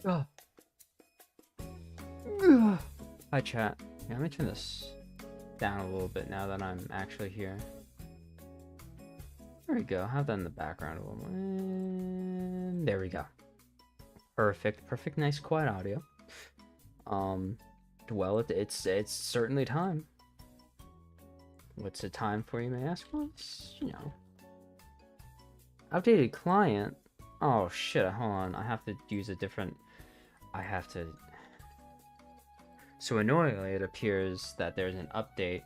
Ugh. Hi chat. Yeah, let me turn this down a little bit now that I'm actually here. There we go. Have that in the background a little more. And there we go. Perfect. Perfect. Nice quiet audio. Well, it's certainly time. What's the time for, you may ask? Well, it's, you know, updated client. Oh shit! Hold on. I have to use a different. I have to. So annoyingly, it appears that there's an update.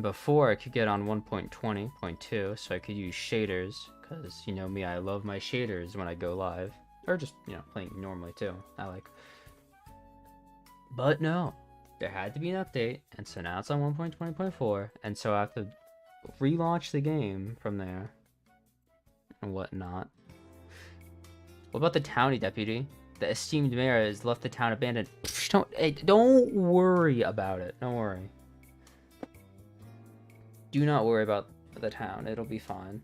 Before, I could get on 1.20.2, so I could use shaders, because, you know me, I love my shaders when I go live. Or just, you know, playing normally, too. I like... But no, there had to be an update, and so now it's on 1.20.4, and so I have to relaunch the game from there. And whatnot. What about the townie deputy? The esteemed mayor has left the town abandoned. Don't worry about it. Don't worry. Do not worry about the town. It'll be fine.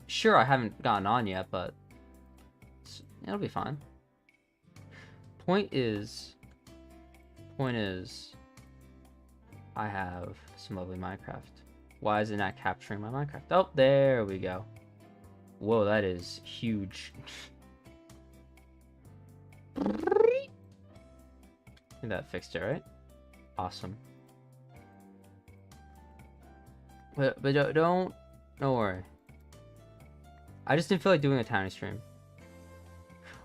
Sure, I haven't gotten on yet, but it'll be fine. Point is, I have some lovely Minecraft. Why is it not capturing my Minecraft? Oh, there we go. Whoa, that is huge. I think that fixed it, right? Awesome. But don't worry. I just didn't feel like doing a tiny stream.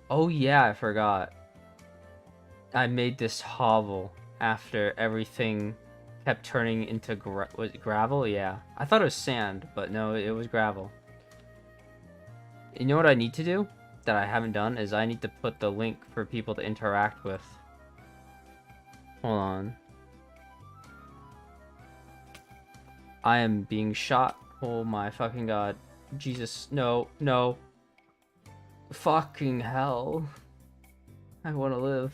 Oh yeah, I forgot. I made this hovel after everything kept turning into was it gravel? Yeah. I thought it was sand, but no, it was gravel. You know what I need to do that I haven't done is I need to put the link for people to interact with. Hold on. I am being shot. Oh my fucking god. Jesus. No. No. Fucking hell. I want to live.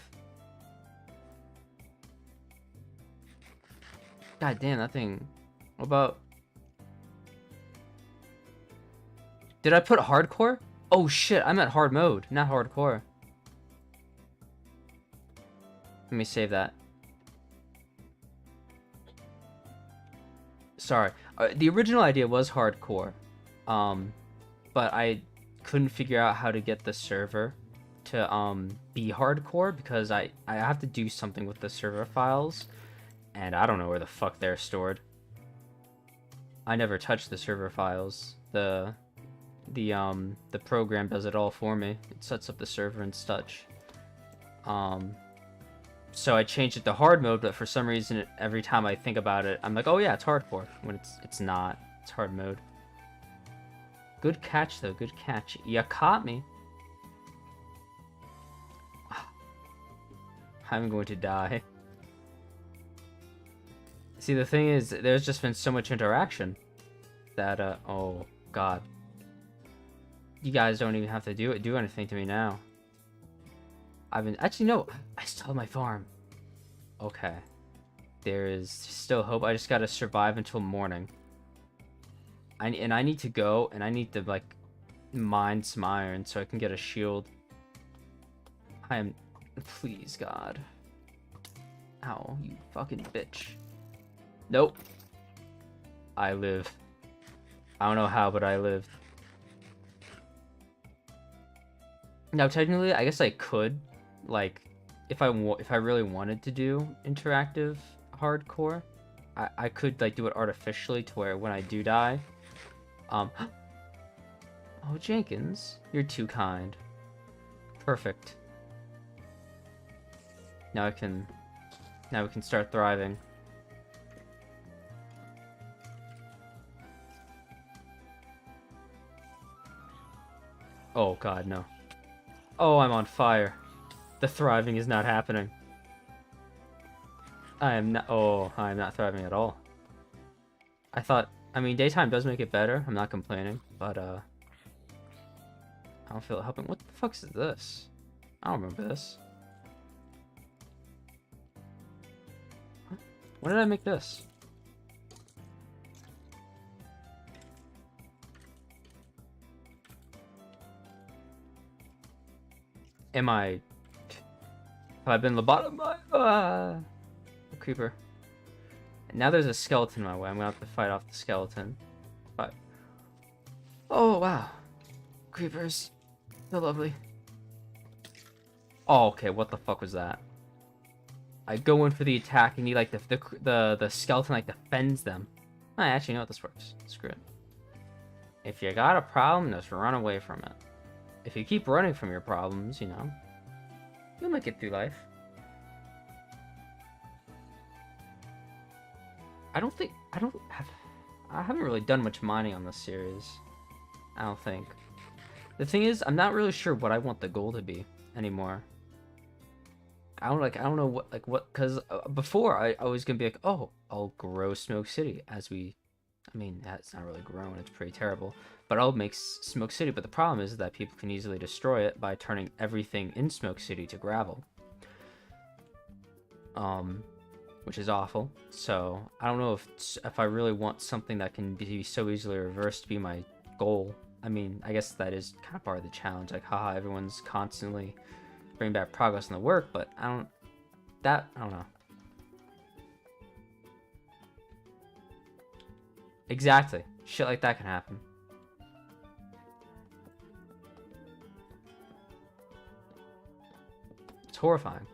God damn, that thing. What about... Did I put hardcore? Oh shit, I'm at hard mode, not hardcore. Let me save that. Sorry. The original idea was hardcore. But I couldn't figure out how to get the server to be hardcore because I have to do something with the server files and I don't know where the fuck they're stored. I never touched the server files. The program does it all for me. It sets up the server and such. So I changed it to hard mode, but for some reason every time I think about it, I'm like, oh yeah, it's hardcore, when it's not. It's hard mode. Good catch though, good catch. You caught me. I'm going to die. See, the thing is, there's just been so much interaction that, oh god. You guys don't even have to do anything to me now. Actually, no, I still have my farm. Okay. There is still hope. I just gotta survive until morning. And I need to go, and I need to, like, mine some iron so I can get a shield. I am... Please, God. Ow, you fucking bitch. Nope. I live. I don't know how, but I live. Now, technically, I guess I could, like, if I really wanted to do interactive hardcore, I could, like, do it artificially to where when I do die, oh, Jenkins, you're too kind. Perfect. Now we can start thriving. Oh god, no. Oh, I'm on fire. The thriving is not happening. I'm not thriving at all. I mean, daytime does make it better. I'm not complaining, but, I don't feel it helping. What the fuck is this? I don't remember this. When did I make this? Am I... Have I been lobotomized? Creeper. And now there's a skeleton in my way. I'm gonna have to fight off the skeleton. But... Oh, wow. Creepers. They're lovely. Oh, okay. What the fuck was that? I go in for the attack and he, like, the skeleton, like, defends them. I actually know how this works. Screw it. If you got a problem, just run away from it. If you keep running from your problems, you know, you'll make it through life. I haven't really done much mining on this series. I don't think. The thing is, I'm not really sure what I want the goal to be anymore. I don't know what, because before I was gonna be like, oh, I'll grow Smoke City I mean, that's not really grown, it's pretty terrible, but I'll make Smoke City, but the problem is that people can easily destroy it by turning everything in Smoke City to gravel. Which is awful, so I don't know if I really want something that can be so easily reversed to be my goal. I mean, I guess that is kind of part of the challenge, like, haha, everyone's constantly bringing back progress in the work, but I don't know. Exactly. Shit like that can happen. It's horrifying.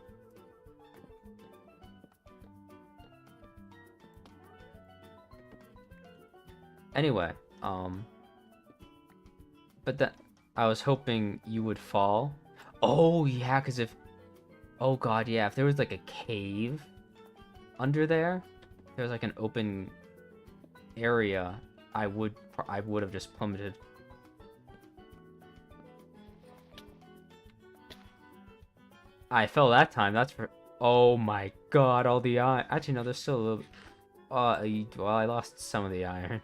Anyway, but that I was hoping you would fall. Oh yeah, because oh god, yeah, if there was like a cave under there, there was like an open area, I would have just plummeted. I fell that time. That's for. Oh my god, all the iron. Actually, no, there's still a little. Well, I lost some of the iron.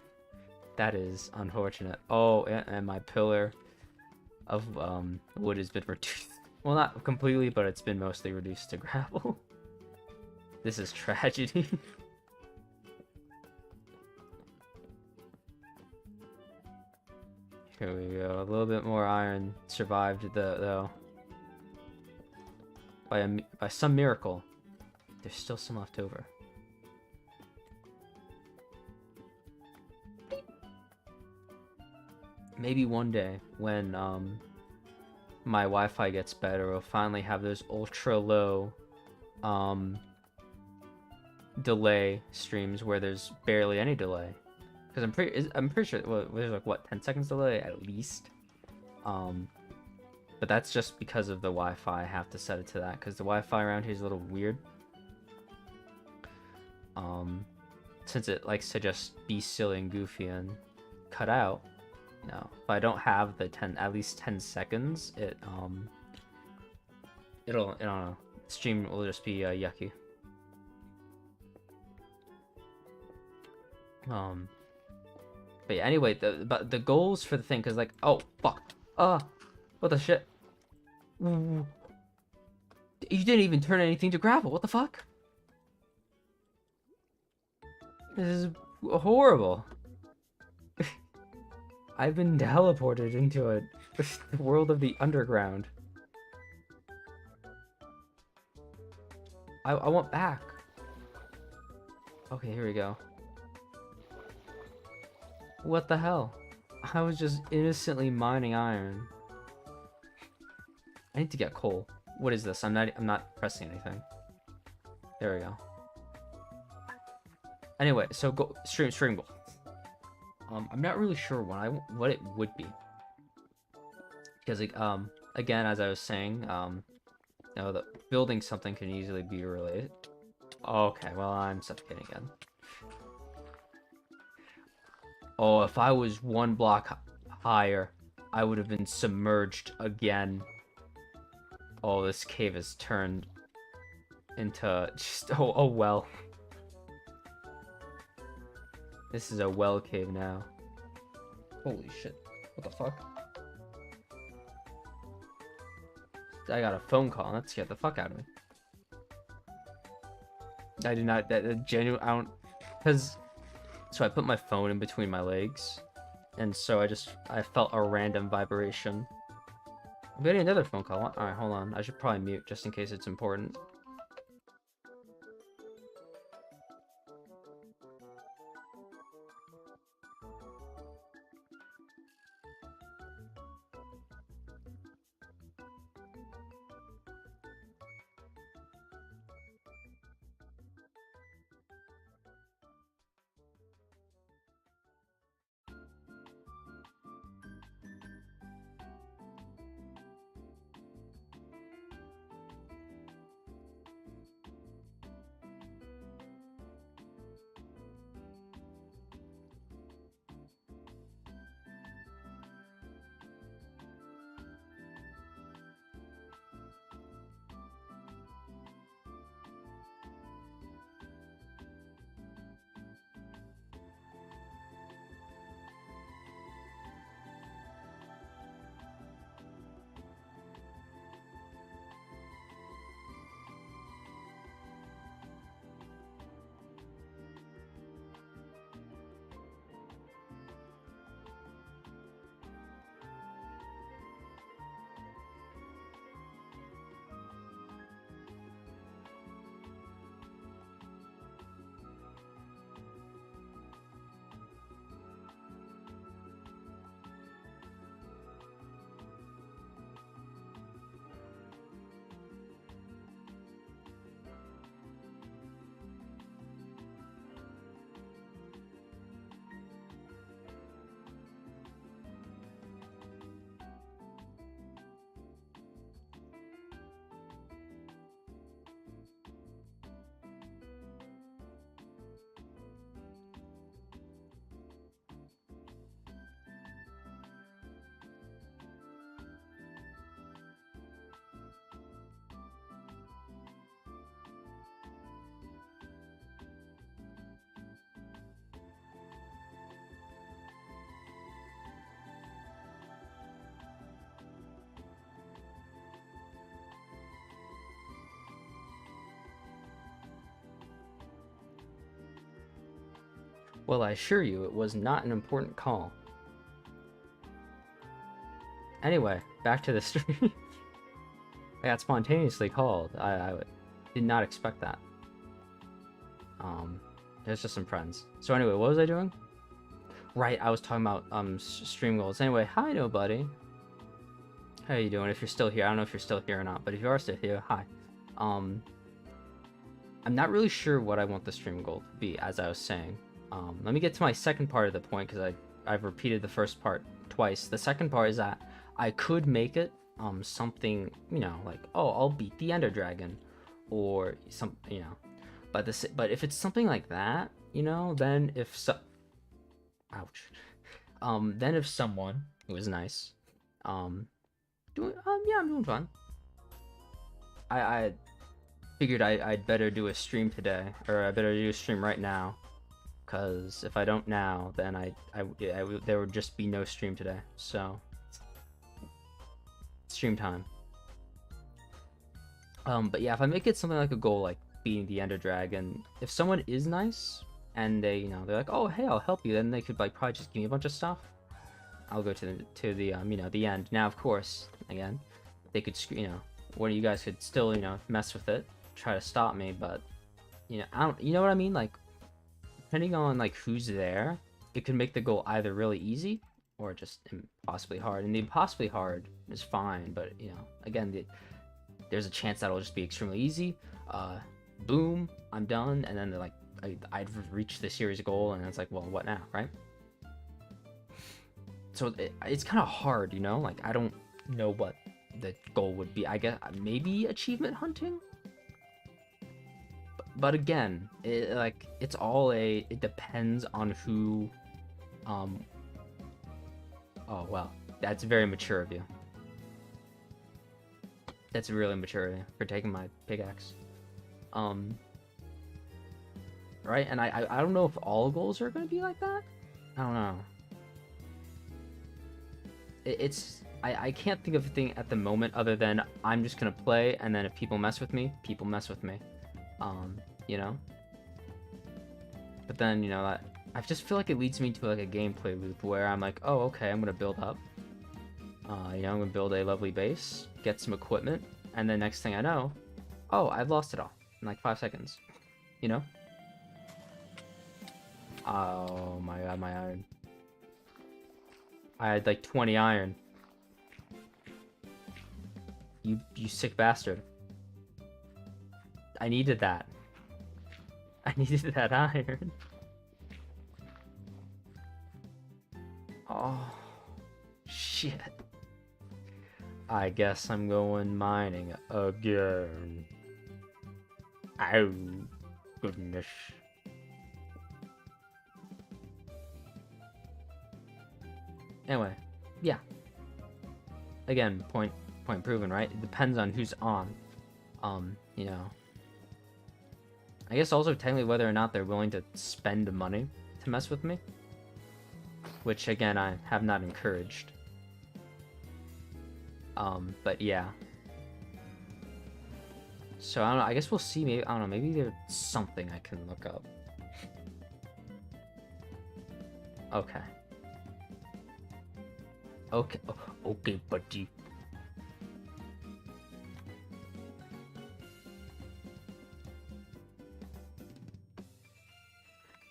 That is unfortunate. Oh, and my pillar of wood has been reduced. Well, not completely, but it's been mostly reduced to gravel. This is tragedy. Here we go. A little bit more iron survived though. By some miracle, there's still some left over. Maybe one day when my Wi-Fi gets better, we'll finally have those ultra low delay streams where there's barely any delay. Because I'm pretty sure there's like what 10 seconds delay at least. But that's just because of the Wi-Fi. I have to set it to that because the Wi-Fi around here is a little weird. Since it likes to just be silly and goofy and cut out. No, if I don't have the at least 10 seconds, it'll I don't know. Stream will just be yucky. But yeah, anyway, the goals for the thing, cause like, oh fuck, what the shit? Ooh. You didn't even turn anything to gravel. What the fuck? This is horrible. I've been teleported into the world of the underground. I want back. Okay, here we go. What the hell? I was just innocently mining iron. I need to get coal. What is this? I'm not pressing anything. There we go. Anyway, so go stream goal. I'm not really sure what it would be. Because like, again, as I was saying, you know, the building something can easily be related. Okay, well, I'm suffocating again. Oh, if I was one block higher, I would have been submerged again. Oh, this cave has turned into just a well. This is a well cave now. Holy shit. What the fuck? I got a phone call. That scared the fuck out of me. I did not, that genuine, I don't, because, so I put my phone in between my legs, and so I felt a random vibration. I'm getting another phone call. Alright, hold on. I should probably mute just in case it's important. Well, I assure you, it was not an important call. Anyway, back to the stream. I got spontaneously called. I did not expect that. There's just some friends. So anyway, what was I doing? Right, I was talking about stream goals. Anyway, hi nobody. How you doing? If you're still here, I don't know if you're still here or not, but if you are still here, hi. I'm not really sure what I want the stream goal to be, as I was saying. Let me get to my second part of the point, because I've repeated the first part twice. The second part is that I could make it something, you know, like, oh, I'll beat the Ender Dragon, or some, you know. But if it's something like that, you know, then if so, ouch. Then if someone who is nice, yeah, I'm doing fine. I figured I'd better do a stream today, or I better do a stream right now, because if I don't now, then there would just be no stream today. So stream time. But yeah, if I make it something like a goal, like beating the Ender Dragon, if someone is nice and they, you know, they're like, oh hey, I'll help you, then they could like probably just give me a bunch of stuff. I'll go to the you know, the end. Now of course, again, they could, you know, one of you guys could still, you know, mess with it, try to stop me, but you know, I don't, you know what I mean? Like, depending on like who's there, it could make the goal either really easy or just impossibly hard. And the impossibly hard is fine, but you know, again, there's a chance that it'll just be extremely easy. Boom, I'm done, and then they're like, I'd reached the series goal, and it's like, well, what now, right? So it's kind of hard, you know. Like, I don't know what the goal would be. I guess maybe achievement hunting. But again, it's all it depends on who. Oh well, that's very mature of you. That's really mature of you for taking my pickaxe. Right, and I don't know if all goals are gonna be like that. I don't know. I can't think of a thing at the moment other than I'm just gonna play, and then if people mess with me, people mess with me. You know. But then, you know, I just feel like it leads me to like a gameplay loop where I'm like, oh, okay, I'm gonna build up. You know, I'm gonna build a lovely base, get some equipment, and then next thing I know, oh, I've lost it all in like 5 seconds. You know? Oh my god, my iron. I had like 20 iron. You sick bastard. I needed that. I needed that iron. Oh, shit. I guess I'm going mining again. Ow, goodness. Anyway, yeah. Again, point proven, right? It depends on who's on. You know. I guess also technically whether or not they're willing to spend money to mess with me. Which, again, I have not encouraged. But yeah. So, I don't know, I guess we'll see, maybe, I don't know, maybe there's something I can look up. Okay. Okay, okay, buddy.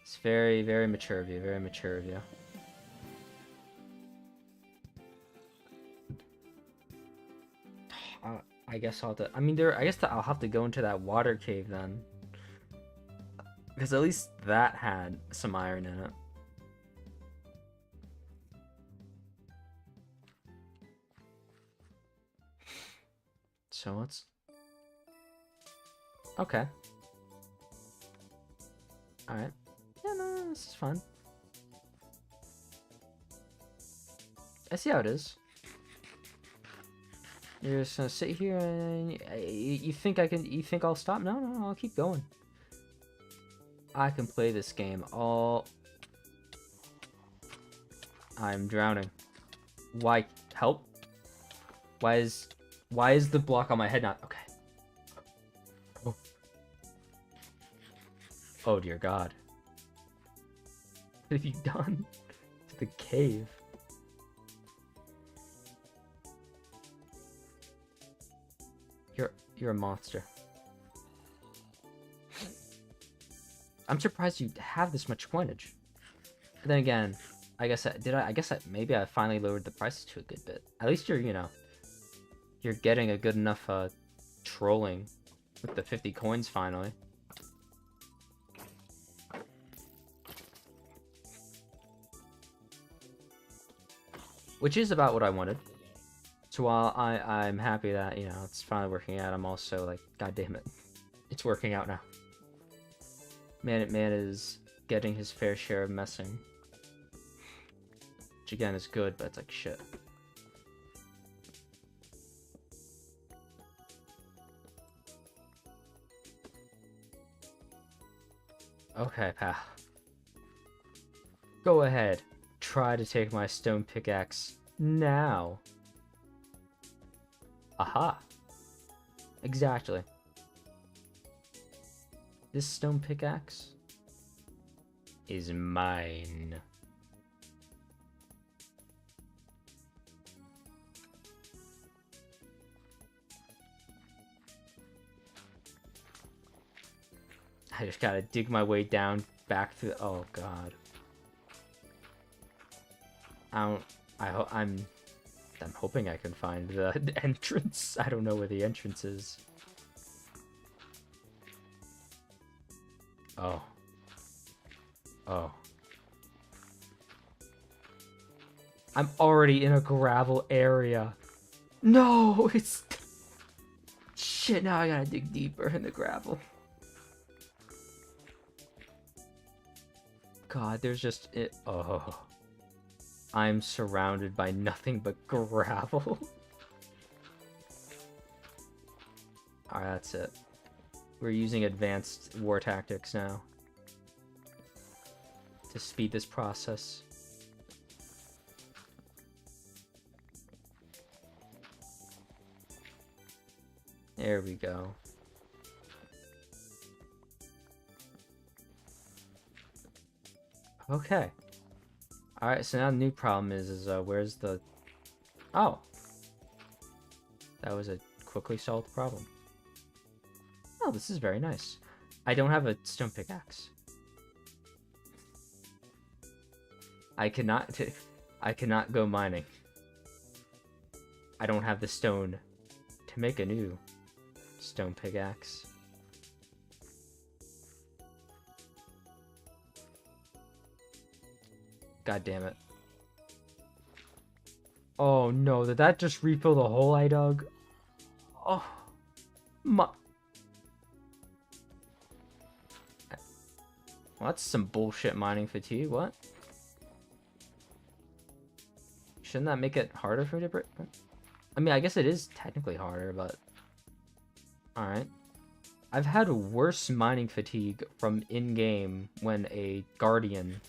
It's very, very mature of you, very mature of you. I guess I'll have to, I mean, I guess I'll have to go into that water cave then. Because at least that had some iron in it. So let's... Okay. Alright. Yeah, no, this is fun. I see how it is. You're just gonna sit here and you think I'll stop? No, no, I'll keep going. I can play this game all... I'm drowning. Why? Help? Why is the block on my head not... Okay. Oh. Oh dear God. What have you done to the cave? You're a monster. I'm surprised you have this much coinage. But then again, I guess maybe I finally lowered the prices to a good bit. At least you're getting a good enough trolling with the 50 coins finally. Which is about what I wanted. So while I'm happy that, you know, it's finally working out, I'm also like, God damn it. It's working out now. Man is getting his fair share of messing. Which again is good, but it's like shit. Okay, pal. Go ahead. Try to take my stone pickaxe now. Aha. Exactly. This stone pickaxe is mine. I just gotta dig my way down back through. Oh God. I'm hoping I can find the entrance. I don't know where the entrance is. Oh. Oh. I'm already in a gravel area. No, it's... Shit, now I gotta dig deeper in the gravel. God, there's just... Oh. I'm surrounded by nothing but gravel. Alright, that's it. We're using advanced war tactics now to speed this process. There we go. Okay. Alright, so now the new problem is where's the Oh. That was a quickly solved problem. Oh, this is very nice. I don't have a stone pickaxe. I cannot go mining. I don't have the stone to make a new stone pickaxe. God damn it. Oh no, did that just refill the hole I dug? Oh, my. Well, that's some bullshit mining fatigue, what? Shouldn't that make it harder for me to break? I mean, I guess it is technically harder, but... Alright. I've had worse mining fatigue from in-game when a guardian,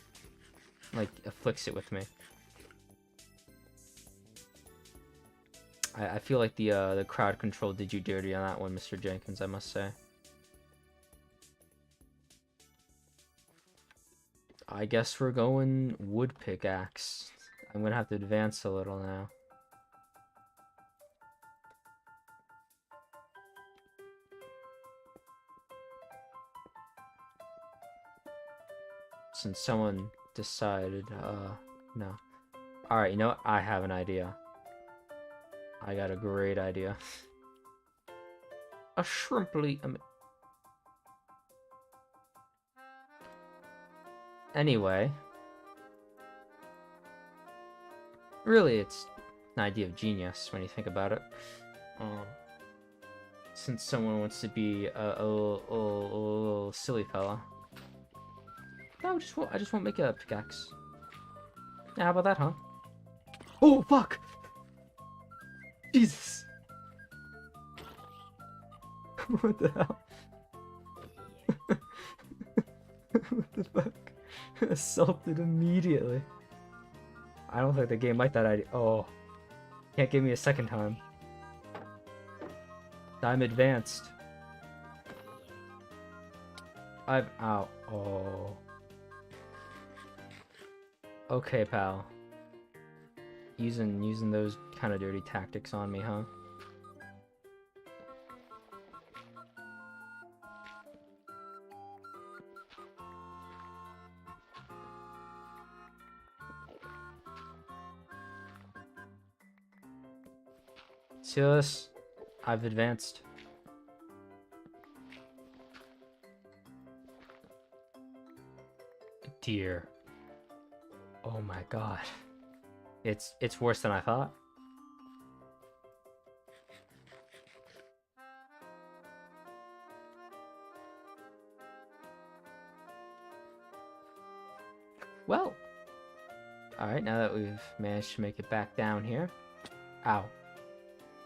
like, afflicts it with me. I feel like the crowd control did you dirty on that one, Mr. Jenkins, I must say. I guess we're going wood pickaxe. I'm gonna have to advance a little now. Since someone decided, no. Alright, you know what? I have an idea. I got a great idea. A shrimply... Anyway. Really, it's an idea of genius when you think about it. Since someone wants to be a little silly fella. No, I just won't make a pickaxe. Yeah, how about that, huh? Oh, fuck! Jesus! What the hell? What the fuck? Assaulted immediately. I don't think the game liked that idea. Oh. Can't give me a second time. I'm advanced. Ow. Oh. Okay, pal. Using those kind of dirty tactics on me, huh? See this? I've advanced. Dear. Oh my god. It's worse than I thought. Well. Alright, now that we've managed to make it back down here. Ow.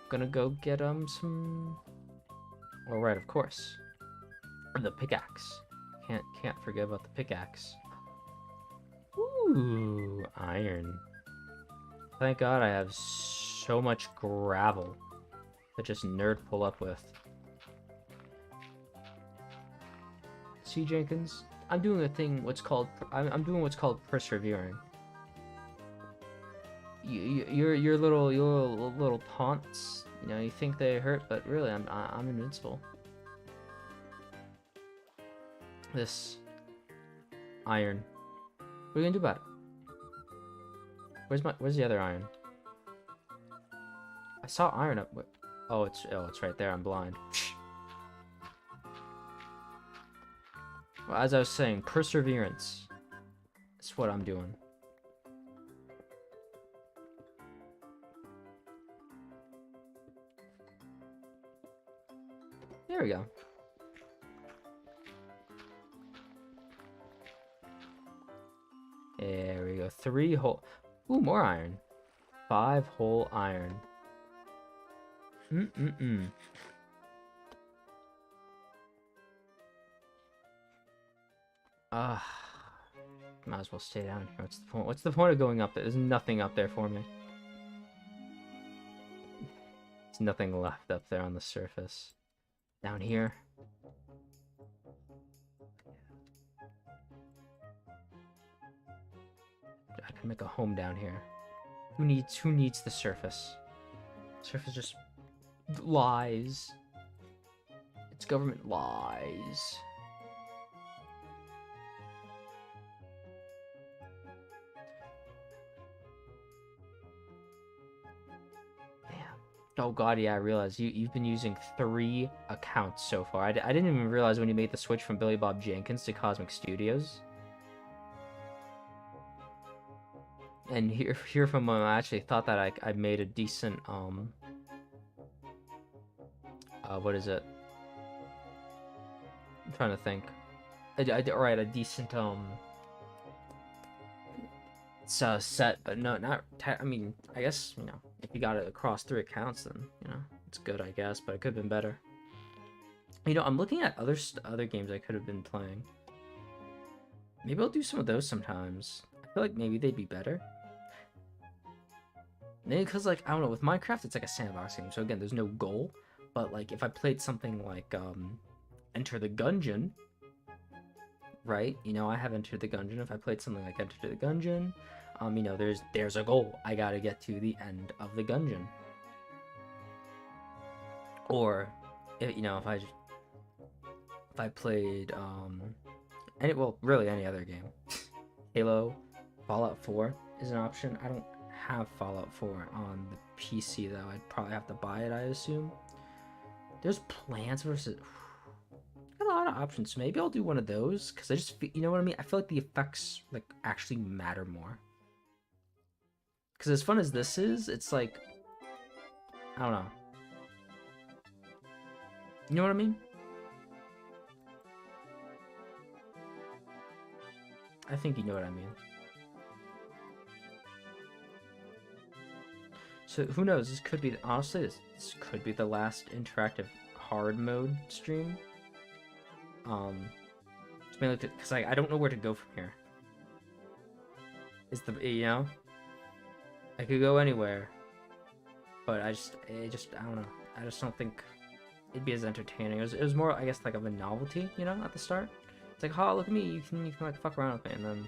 Gonna go get some... Well, right, of course. The pickaxe. Can't forget about the pickaxe. Ooh, iron. Thank God I have so much gravel to just nerd pull up with. See, Jenkins, I'm doing a thing. I'm doing what's called persevering. Your little taunts. You know, you think they hurt, but really, I'm invincible. This iron. What are you gonna do about it? Where's the other iron? I saw iron up. Oh, it's right there. I'm blind. Well, as I was saying, perseverance. That's what I'm doing. There we go. There we go. 3 whole... Ooh, more iron. 5 whole iron. Might as well stay down here. What's the point? What's the point of going up there? There's nothing up there for me. There's nothing left up there on the surface. Down here. I can make a home down here. Who needs the Surface? Surface just lies. It's government lies. Oh god, yeah, I realized you've been using 3 accounts so far. I didn't even realize when you made the switch from Billy Bob Jenkins to Cosmic Studios. And here from him, I actually thought that I made a decent what is it? I'm trying to think. Alright, a decent set, but no, not. I mean, I guess, you know, if you got it across 3 accounts, then, you know, it's good, I guess, but it could have been better. You know, I'm looking at other games I could have been playing. Maybe I'll do some of those sometimes. I feel like maybe they'd be better. Maybe because, like, I don't know, with Minecraft, it's like a sandbox game, so again, there's no goal. But, like, if I played something like, Enter the Gungeon, right? You know, I have Enter the Gungeon. If I played something like Enter the Gungeon, you know, there's a goal. I gotta get to the end of the Gungeon. Or, you know, if I played, really any other game. Halo, Fallout 4 is an option. I don't have Fallout 4 on the PC, though. I'd probably have to buy it, I assume. There's Plants vs. Got a lot of options. So maybe I'll do one of those, because I just feel, you know what I mean? I feel like the effects, like, actually matter more. Because as fun as this is, it's like, I don't know. You know what I mean? I think you know what I mean. So who knows? This could be, honestly, this could be the last interactive hard mode stream. It's mainly because I don't know where to go from here. You know, I could go anywhere, but I don't know. I just don't think it'd be as entertaining. It was more, I guess, like of a novelty, you know, at the start. It's like, oh, look at me, you can like fuck around with me, and then,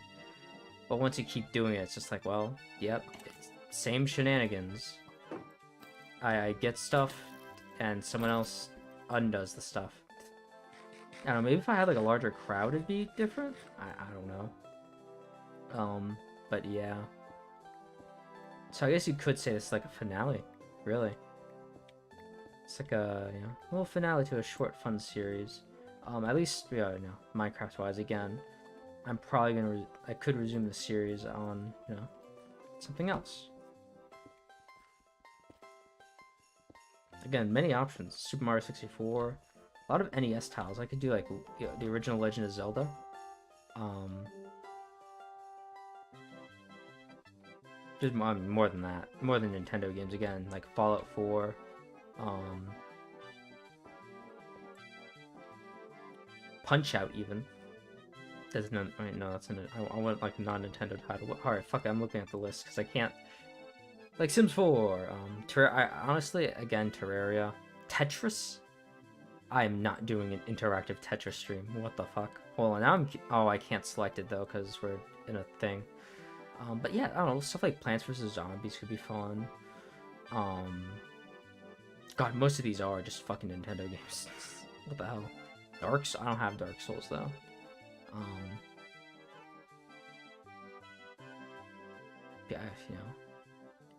but once you keep doing it, it's just like, well, yep, it's same shenanigans. I get stuff, and someone else undoes the stuff. I don't know, maybe if I had like a larger crowd, it'd be different. I don't know. But yeah. So I guess you could say this is like a finale, really. It's like a, you know, little finale to a short, fun series. At least, yeah, you know, Minecraft-wise, again, I'm probably gonna, I could resume the series on, you know, something else. Again, many options. Super Mario 64, a lot of NES titles. I could do, like, you know, the original Legend of Zelda. Just more than that. More than Nintendo games, again, like Fallout 4, Punch-Out, even. That's no, I mean, no, that's I want, like, non-Nintendo title. Alright, fuck it, I'm looking at the list, because I can't... Like, Sims 4, honestly, again, Terraria. Tetris? I am not doing an interactive Tetris stream. What the fuck? Hold on, now oh, I can't select it, though, because we're in a thing. But yeah, I don't know, stuff like Plants vs. Zombies could be fun. God, most of these are just fucking Nintendo games. What the hell? I don't have Dark Souls, though. Yeah, you know,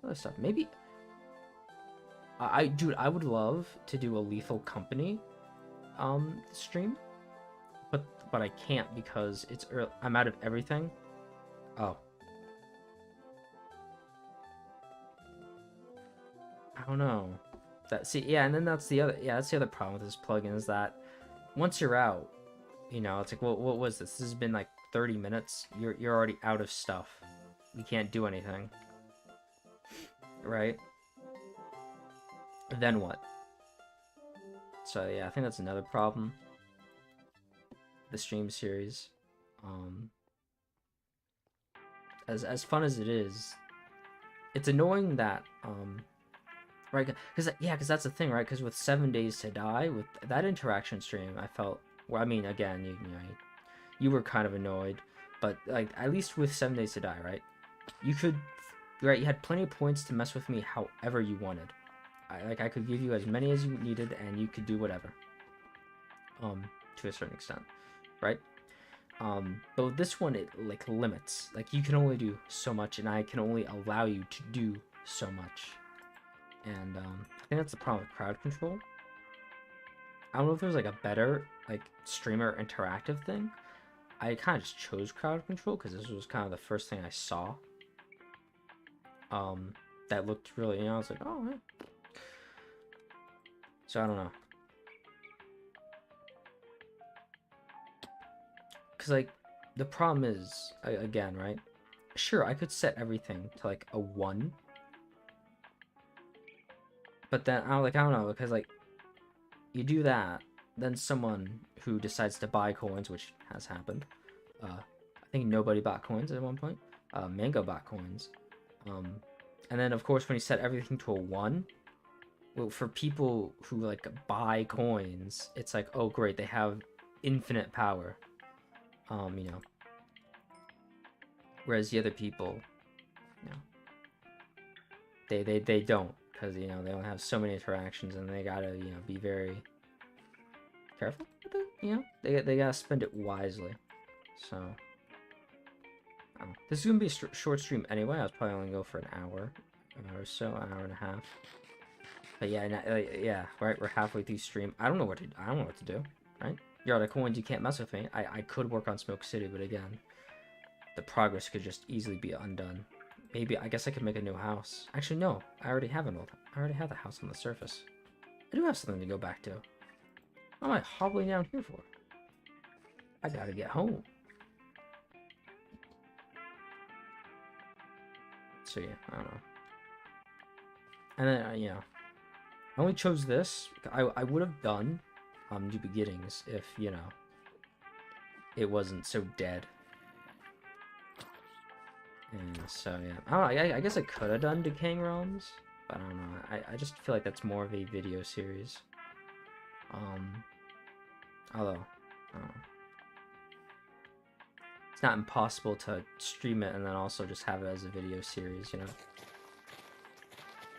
other stuff. Maybe dude, I would love to do a Lethal Company stream, but I can't because it's early. I'm out of everything. Oh, I don't know. Yeah, and then that's the other problem with this plugin is that once you're out, you know, it's like, well, what was this? This has been like 30 minutes. You're already out of stuff. You can't do anything. Right? Then what? So yeah, I think that's another problem. The stream series. As fun as it is, it's annoying that right, because that's the thing, right? Because with 7 Days to Die, with that interaction stream, I felt, well, I mean, again, you know, you were kind of annoyed, but like at least with 7 Days to Die, right? You could right, you had plenty of points to mess with me however you wanted. I could give you as many as you needed, and you could do whatever. To a certain extent, right? But with this one, it like limits. Like you can only do so much, and I can only allow you to do so much. And I think that's the problem with crowd control. I don't know if there's like a better like streamer interactive thing. I kind of just chose crowd control because this was kind of the first thing I saw. That looked really, you know, I was like, oh, yeah. So I don't know. Because like the problem is, again, right? Sure, I could set everything to like a 1. But then I don't know, because like you do that, then someone who decides to buy coins, which has happened. I think nobody bought coins at one point. Mango bought coins. And then of course when you set everything to a 1, well, for people who like buy coins, it's like, oh great, they have infinite power. You know. Whereas the other people, you know, they don't, because you know they only have so many interactions, and they gotta, you know, be very careful with it. You know, they gotta spend it wisely. So this is gonna be a short stream anyway. I was probably only go for an hour or so, an hour and a half. But yeah, yeah, right. We're halfway through stream. I don't know what to do. Right? You're out of coins. You can't mess with me. I could work on Smoke City, but again, the progress could just easily be undone. Maybe I guess I could make a new house. Actually, no. I already have the house on the surface. I do have something to go back to. What am I hobbling down here for? I gotta get home. So yeah, I don't know. And then you know, I only chose this. I would have done New Beginnings if, you know, it wasn't so dead. And so yeah, I don't know, I guess I could have done Decaying Realms, but I don't know. I just feel like that's more of a video series. Although, I don't know. It's not impossible to stream it and then also just have it as a video series, you know.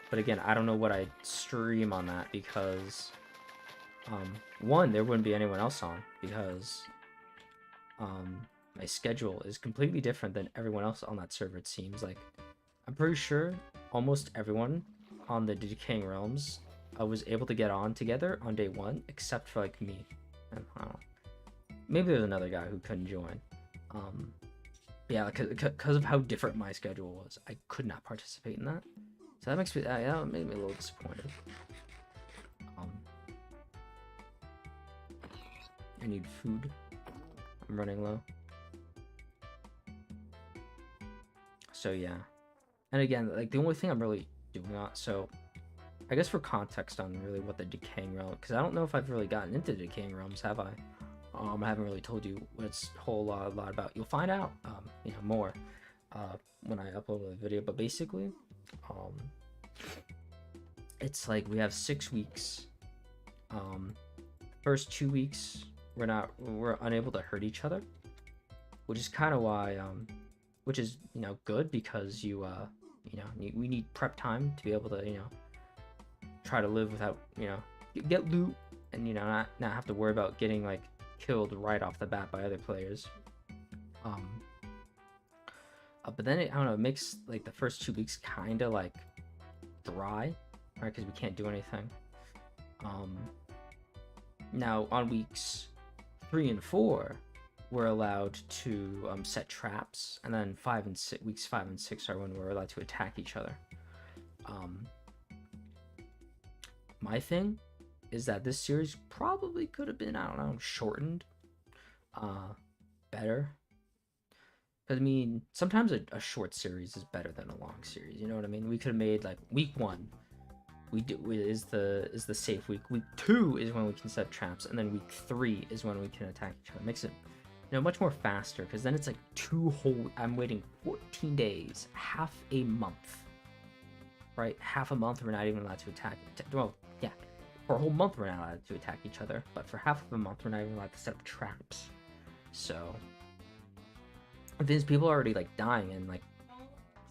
But again, I don't know what I'd stream on that because, one, there wouldn't be anyone else on because, my schedule is completely different than everyone else on that server, it seems. Like, I'm pretty sure almost everyone on the Decaying Realms was able to get on together on day 1, except for, like, me. And, I don't know. Maybe there's another guy who couldn't join. Yeah, because of how different my schedule was, I could not participate in that. So that makes me, that made me a little disappointed. I need food. I'm running low. So yeah, and again, like the only thing I'm really doing so I guess for context on really what the Decaying Realm, because I don't know if I've really gotten into Decaying Realms, have I? I haven't really told you what it's a whole lot about. You'll find out, you know, more when I upload the video. But basically, it's like we have 6 weeks. First 2 weeks we're unable to hurt each other, which is kind of why which is, you know, good because you know, we need prep time to be able to, you know, try to live without, you know, get loot and, you know, not have to worry about getting like killed right off the bat by other players. But then I don't know, it makes like the first 2 weeks kind of like dry, right? Because we can't do anything. Now on weeks 3 and 4, we're allowed to set traps, and then weeks 5 and 6 are when we're allowed to attack each other. My thing is that this series probably could have been, I don't know, shortened better. Because I mean, sometimes a short series is better than a long series. You know what I mean? We could have made like week 1 is the safe week. Week 2 is when we can set traps, and then week 3 is when we can attack each other. It makes it, you know, much more faster, because then it's like I'm waiting 14 days, half a month, right? Half a month we're not even allowed to attack. Well, yeah, for a whole month we're not allowed to attack each other, but for half of a month we're not even allowed to set up traps. So these people are already like dying in like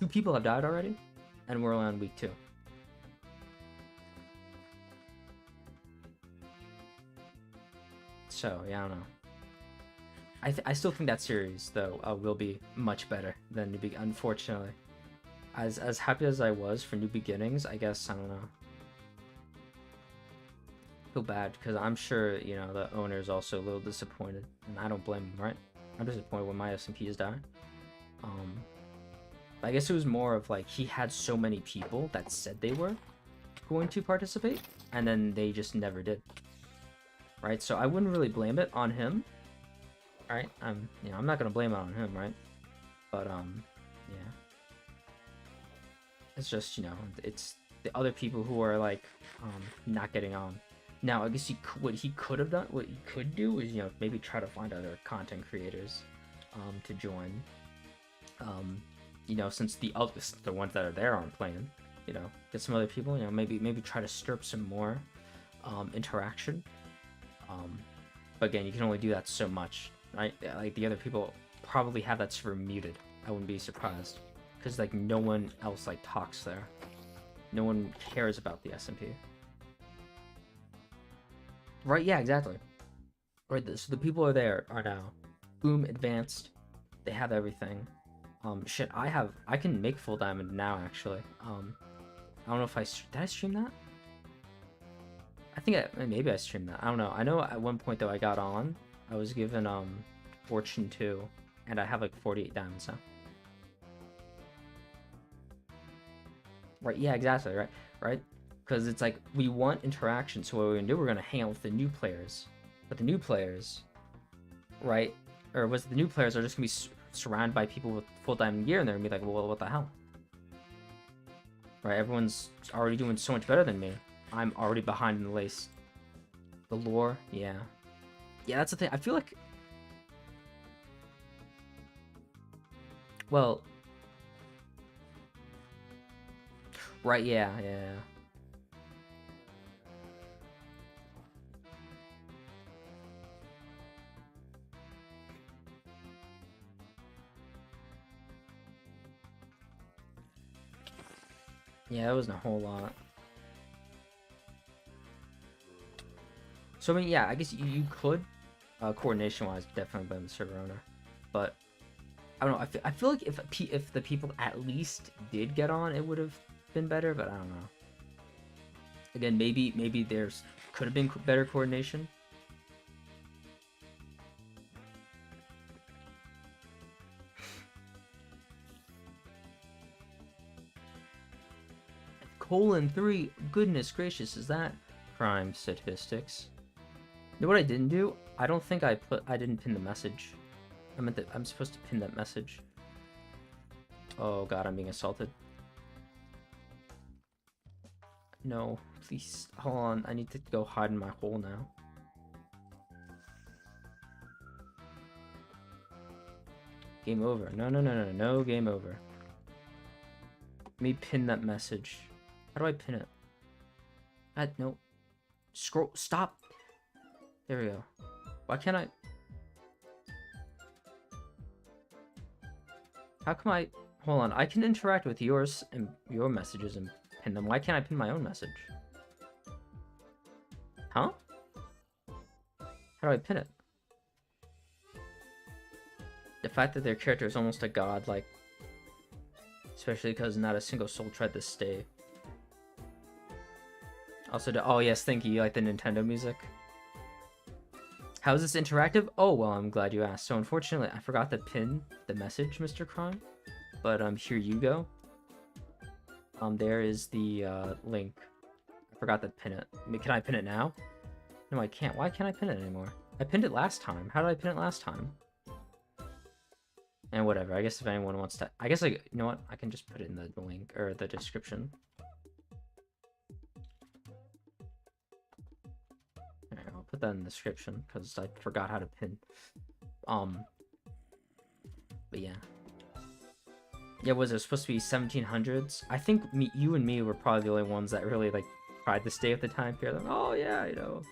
2 people have died already, and we're only on week 2. So yeah, I don't know. I still think that series though will be much better than unfortunately. As happy as I was for New Beginnings, I guess I don't know. Feel bad because I'm sure the owner is also a little disappointed, and I don't blame him, right? I'm disappointed when my SMPs die. I guess it was more of like he had so many people that said they were going to participate, and then they just never did. Right? So I wouldn't really blame it on him. Right? I'm not gonna blame it on him, right? But yeah. It's just it's the other people who are like not getting on. Now I guess what he could have done, what he could do is maybe try to find other content creators to join. Since the ones that are there aren't playing, get some other people, maybe try to stir up some more interaction. But again, you can only do that so much, right? Like the other people probably have that server muted. I wouldn't be surprised, because like no one else like talks there. No one cares about the SMP. Right? Yeah, exactly. Right. So the people are now, boom, advanced. They have everything. Shit, I can make full diamond now actually. I don't know if did I stream that? I think maybe I streamed that. I don't know. I know at one point though I got on. I was given Fortune 2, and I have like 48 diamonds now. Right? Yeah, exactly. Right? Because it's like we want interaction. So what we're gonna do? We're gonna hang out with the new players. But the new players, right? Or was the new players are just gonna be surrounded by people with full diamond gear, and they're gonna be like, well, what the hell? Right? Everyone's already doing so much better than me. I'm already behind in the lace. The lore, yeah. Yeah, that's the thing. I feel like... Well... Right, yeah. Yeah, that wasn't a whole lot. So I mean, yeah, I guess you could, coordination-wise, definitely blame the server owner, but I don't know. I feel like if the people at least did get on, it would have been better, but I don't know. Again, maybe there's could have been better coordination. :3, goodness gracious, is that crime statistics? You know what I didn't do? I don't think I didn't pin the message. I meant that I'm supposed to pin that message. Oh god, I'm being assaulted. No, please, hold on, I need to go hide in my hole now. Game over. No game over. Let me pin that message. How do I pin it? No. Scroll, stop. There we go. Why can't I? How come I? Hold on, I can interact with yours and your messages and pin them. Why can't I pin my own message? Huh? How do I pin it? The fact that their character is almost a god, like, especially because not a single soul tried to stay. Also, oh yes, thank you. You like the Nintendo music? How is this interactive? Oh, well, I'm glad you asked. So unfortunately, I forgot to pin the message, Mr. Crime. But here you go. There is the link. I forgot to pin it. I mean, can I pin it now? No, I can't. Why can't I pin it anymore? I pinned it last time. How did I pin it last time? And whatever. I guess if anyone wants to, I guess you know what? I can just put it in the link or the description. Alright, I'll put that in the description because I forgot how to pin. But yeah. Yeah, was it supposed to be 1700s? I think you and me were probably the only ones that really like tried to stay at the time period. Like, oh yeah, you know.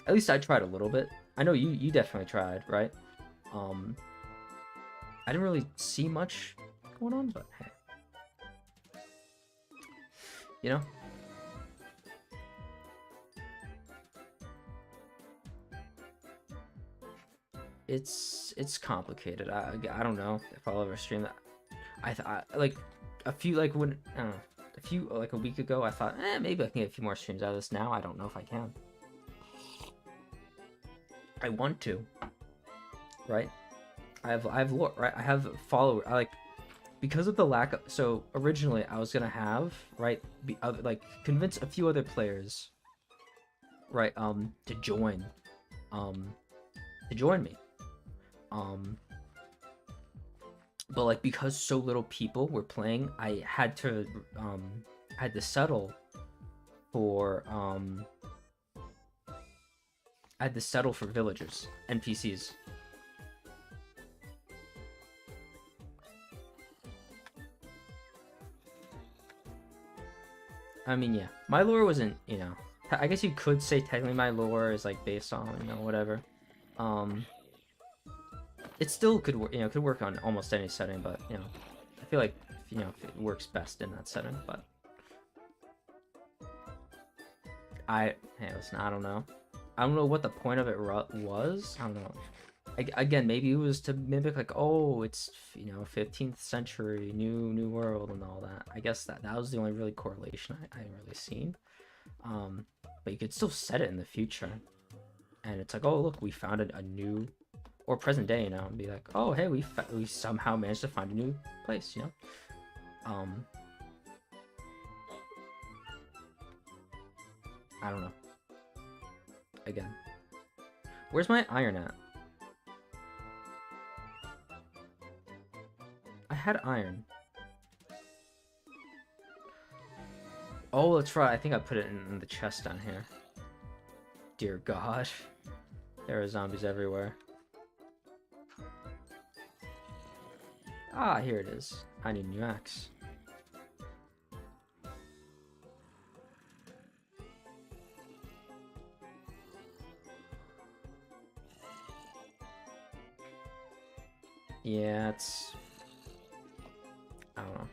At least I tried a little bit. I know you definitely tried, right? I didn't really see much going on, but hey. You know? It's complicated. I don't know if I'll ever stream that. I like a few like when I don't know, a few like a week ago I thought maybe I can get a few more streams out of this. Now I don't know if I can. I want to, right? I have lore, right? I have followers. I like because of the lack of. So originally I was gonna have right like convince a few other players, right? To join me. But like because so little people were playing, I had to settle for villagers, NPCs. I mean, yeah, my lore wasn't, you know, I guess you could say technically my lore is like based on, you know, whatever. It still could work, you know, could work on almost any setting, but you know, I feel like you know it works best in that setting. But hey, listen, I don't know. I don't know what the point of it was. I don't know. Again, maybe it was to mimic like, oh, it's, you know, 15th century, new world and all that. I guess that was the only really correlation I really seen. But you could still set it in the future, and it's like, oh look, we found a new, or present day, you know, and be like, oh hey, we somehow managed to find a new place, you know. I don't know. Again, where's my iron at? I had iron. Oh, that's right. I think I put it in the chest down here. Dear God. There are zombies everywhere. Ah, here it is. I need a new axe. Yeah, it's... I don't know.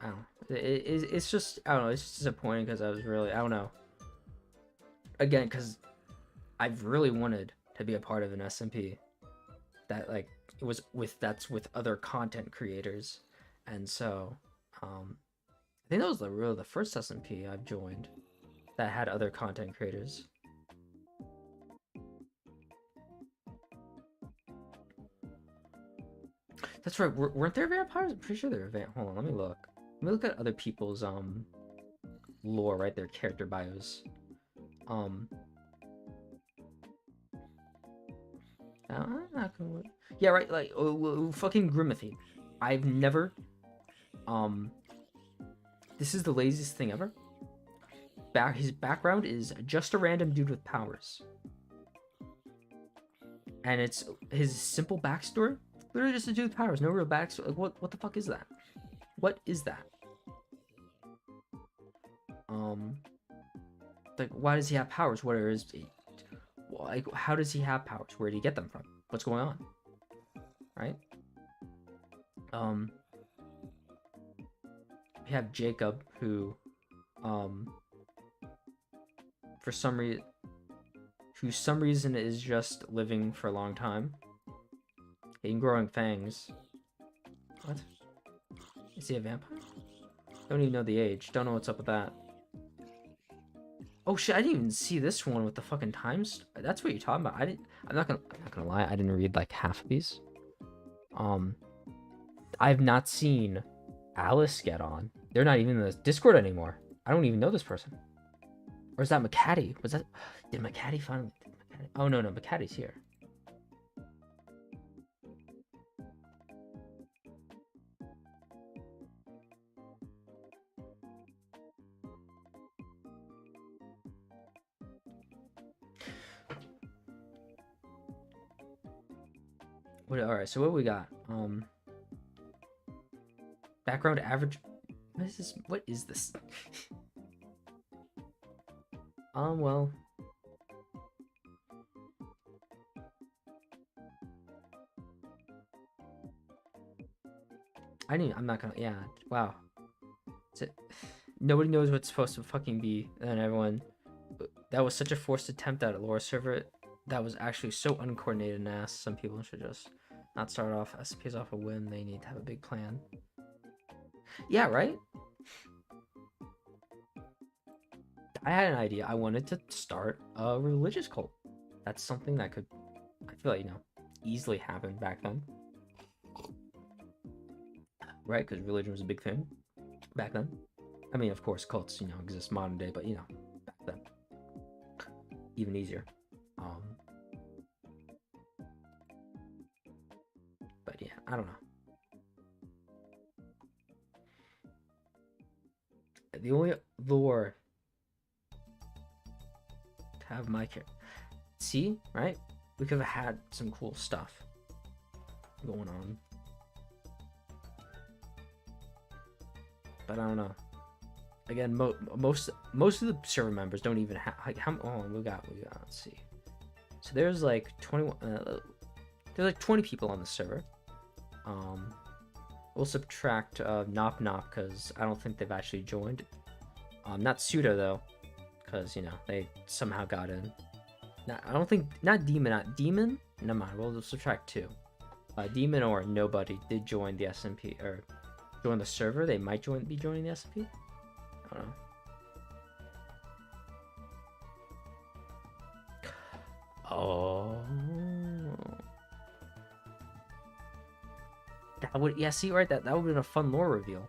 I don't know. It's just, I don't know, it's just disappointing because I was really, I don't know. Again, because I've really wanted to be a part of an SMP that, like, that's with other content creators. And so, I think that was really the first SMP I've joined that had other content creators. That's right. Weren't there vampires? I'm pretty sure there were Hold on, let me look. Let me look at other people's lore, right? Their character bios. Yeah, right. Like fucking Grimathy. I've never. This is the laziest thing ever. His background is just a random dude with powers, and it's his simple backstory. Literally just a dude with powers, no real backstory. Like, what the fuck is that? What is that? Like, why does he have powers? What are his... Like, how does he have powers? Where did he get them from? What's going on? Right? We have Jacob, who, for some reason is just living for a long time. He's growing fangs. What? Is he a vampire? Don't even know the age. Don't know what's up with that. Oh shit! I didn't even see this one with the fucking times. That's what you're talking about. I'm not gonna lie. I didn't read like half of these. I've not seen Alice get on. They're not even in the Discord anymore. I don't even know this person. Or is that McCaddy? Was that... Did McCaddy finally... Oh, no, McCaddy's here. Alright, so what we got? Background average... What is this? Well... I'm not gonna. Yeah. Wow. Nobody knows what's supposed to fucking be, and everyone. That was such a forced attempt at a lore server. That was actually so uncoordinated and ass. Some people should just not start off SCPs off a whim. They need to have a big plan. Yeah, right? I had an idea. I wanted to start a religious cult. That's something that could, I feel like, easily happen back then. Right? Because religion was a big thing back then. I mean, of course, cults, exist modern day, but, back then. Even easier. But yeah, I don't know. The only lore to have my character. See, right? We could have had some cool stuff going on. But I don't know. Again, most of the server members don't even have like how. Oh, we got. Let's see. So there's like 21. There's like 20 people on the server. We'll subtract Nop Nop because I don't think they've actually joined. Not Pseudo though, because they somehow got in. I don't think not Demon. Never mind. We'll subtract 2. Demon or Nobody did join the SMP or join the server. They might be joining the SMP. I don't know. Oh. That would, yeah, see, right, that would have been a fun lore reveal.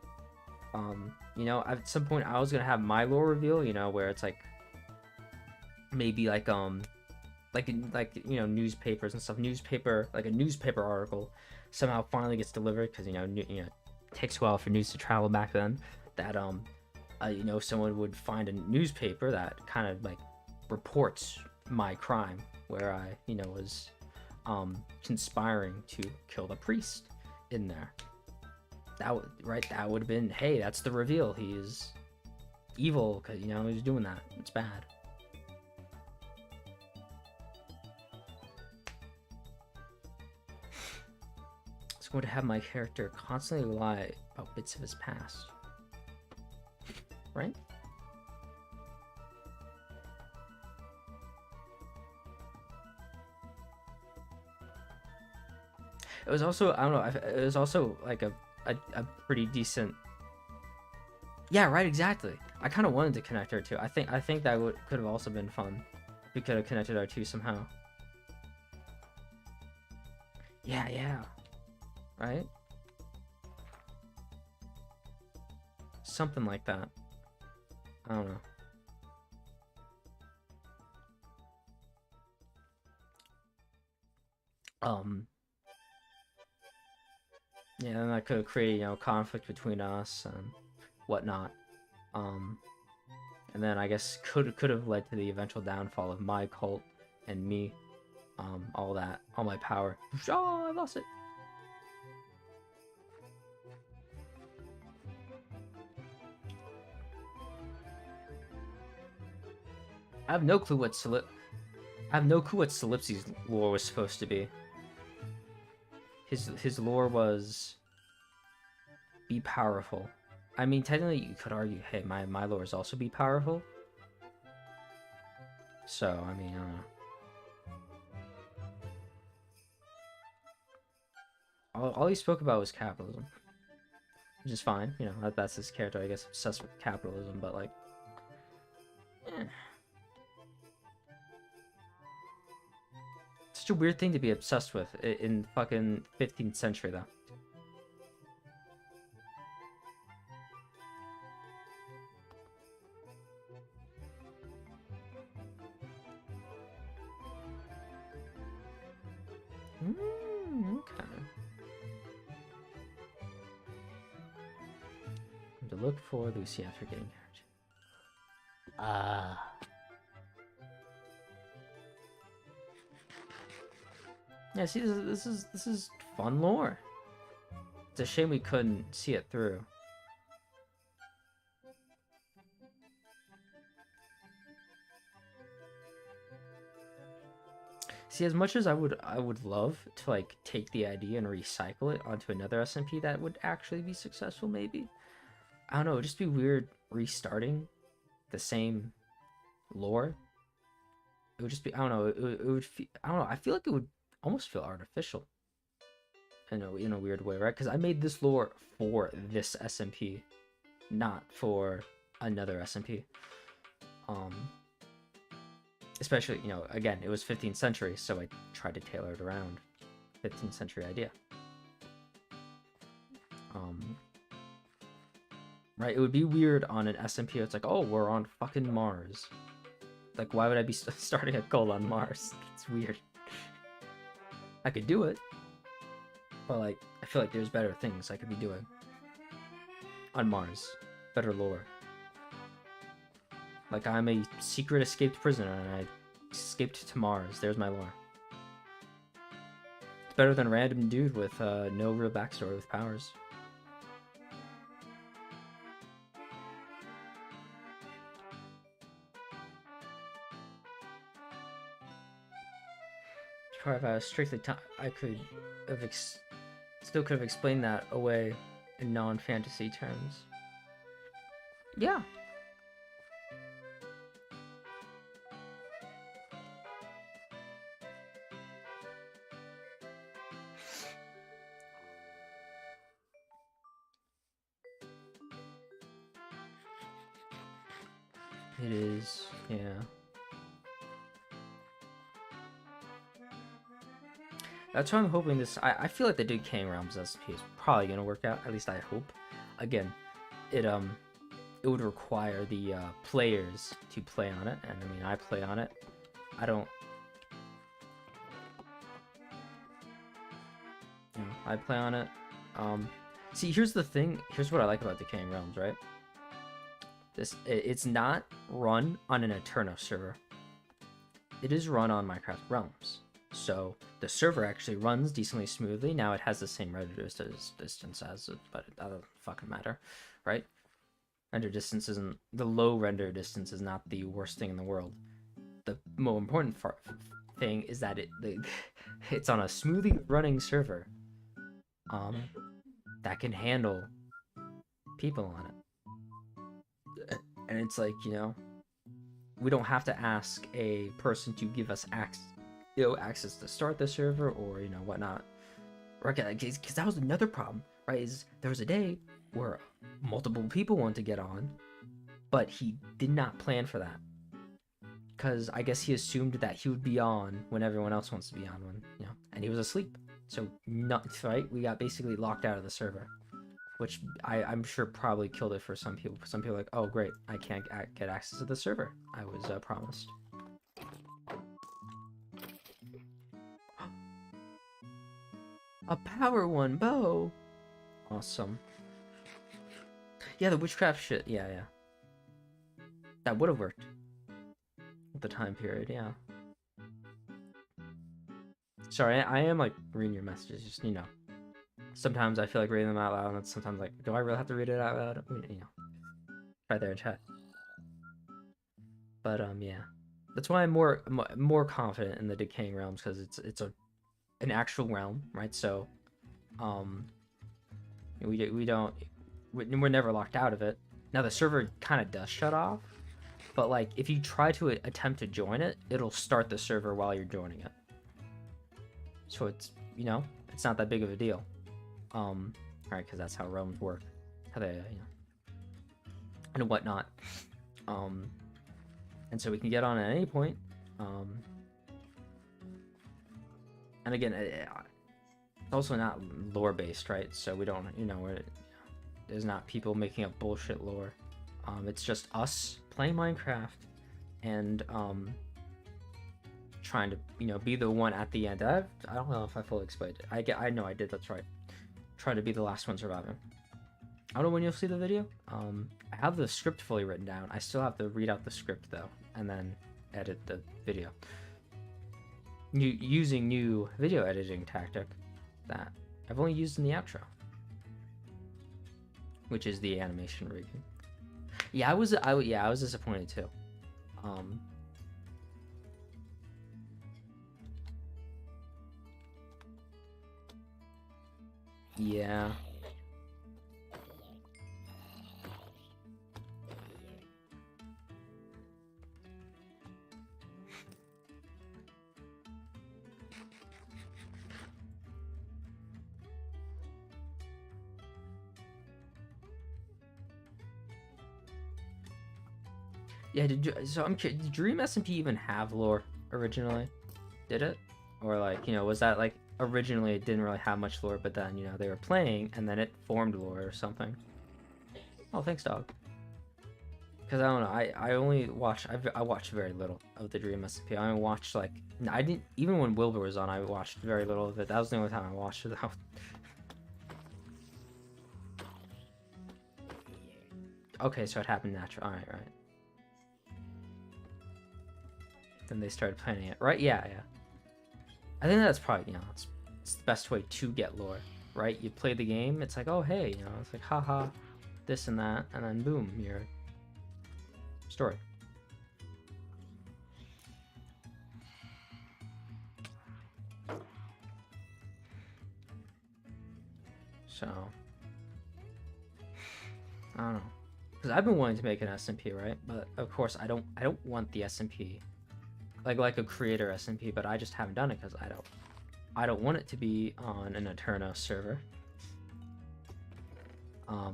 At some point I was gonna have my lore reveal, where it's like maybe like newspapers and stuff, like a newspaper article somehow finally gets delivered because it takes a while for news to travel back then. That someone would find a newspaper that kind of like reports my crime where I was conspiring to kill the priest in there. That would have been, hey, that's the reveal. He is evil because he's doing that. It's bad. It's going to have my character constantly lie about bits of his past, right? It was also, I don't know, it was also like a pretty decent. Yeah, right, exactly. I kind of wanted to connect her too. I think that could have also been fun. We could have connected our two somehow. Yeah. Right? Something like that. I don't know. Yeah, and that could have created, conflict between us and whatnot. And then I guess could have led to the eventual downfall of my cult and me. All my power. Oh, I lost it. I have no clue what Solipsi's lore was supposed to be. His lore was be powerful. I mean, technically, you could argue, hey, my lore is also be powerful. So, I mean, I don't know. All he spoke about was capitalism, which is fine. That's his character, I guess, obsessed with capitalism. But like, such a weird thing to be obsessed with in fucking 15th century, though. Okay. To look for Lucy after getting hurt. Yeah, see, this is fun lore. It's a shame we couldn't see it through. See, as much as I would love to like take the idea and recycle it onto another SMP that would actually be successful, maybe. I don't know, it'd just be weird restarting the same lore. It would just be, I don't know, it would feel, I don't know, I feel like it would almost feel artificial in a weird way, right? Because I made this lore for this SMP, not for another SMP. Especially, you know, again, it was 15th century, so I tried to tailor it around 15th century idea. Right, it would be weird on an SMP. It's like, oh, we're on fucking Mars. Like, why would I be starting a cult on Mars? It's weird. I could do it, but like, I feel like there's better things I could be doing on Mars. Better lore. Like, I'm a secret escaped prisoner and I escaped to Mars. There's my lore. It's better than a random dude with no real backstory with powers. If I was strictly I could have still could have explained that away in non-fantasy terms. Yeah. It is, yeah. That's why I'm hoping this. I feel like the Decaying Realms SP is probably gonna work out. At least I hope. Again, it would require the players to play on it, and I mean I play on it. I don't. You know, I play on it. See, here's the thing. Here's what I like about Decaying Realms, right? It's not run on an Eterno server. It is run on Minecraft Realms. So the server actually runs decently smoothly. Now it has the same render distance as it, but it doesn't fucking matter, right? Render distance isn't, the low render distance is not the worst thing in the world. The more important thing is that it's on a smoothly running server, that can handle people on it. And it's like, you know, we don't have to ask a person to give us access to start the server or, you know, whatnot. Right? Because that was another problem, right? Is there was a day where multiple people wanted to get on, but he did not plan for that. Because I guess he assumed that he would be on when everyone else wants to be on, when, you know, and he was asleep. So, right? We got basically locked out of the server. Which I'm sure probably killed it for some people. Some people are like, oh great, I can't get access to the server I was promised. A power one bow! Awesome. Yeah, the witchcraft shit, yeah. That would have worked. With the time period, yeah. Sorry, I am like reading your messages, just, you know. Sometimes I feel like reading them out loud, and sometimes like, do I really have to read it out loud? I mean, you know, right there in chat. But yeah, that's why I'm more confident in the Decaying Realms, because it's an actual realm, right? So, we're never locked out of it. Now the server kind of does shut off, but like if you try to attempt to join it, it'll start the server while you're joining it. So it's, you know, it's not that big of a deal. Right, because that's how realms work, how they, you know, and whatnot. And so we can get on at any point. And again, it's also not lore based, right? So we don't, you know, there's not people making up bullshit lore. It's just us playing Minecraft and trying to, you know, be the one at the end. I don't know if I fully explained it. I know I did. That's right. Try to be the last one surviving. I don't know when you'll see the video. I have the script fully written down. I still have to read out the script though, and then edit the video. Using new video editing tactic that I've only used in the outro, which is the animation rigging. Yeah, I was disappointed too. Yeah. Yeah, so I'm curious, did Dream SMP even have lore originally? Did it? Or like, was that like originally it didn't really have much lore, but then, they were playing and then it formed lore or something? Oh, thanks, dog. Because I don't know, I only watch, I watched very little of the Dream SMP. I only watched like, I didn't, even when Wilbur was on, I watched very little of it. That was the only time I watched it though. Okay, so it happened natural. Alright, right. Then they started planning it. Right? Yeah, yeah. I think that's probably, it's the best way to get lore, right? You play the game, it's like, oh, hey, it's like, haha, this and that, and then boom, your story. So, I don't know. Because I've been wanting to make an SMP, right? But of course, I don't want the SMP, like a creator SMP, but I just haven't done it because I don't want it to be on an Eterno server. I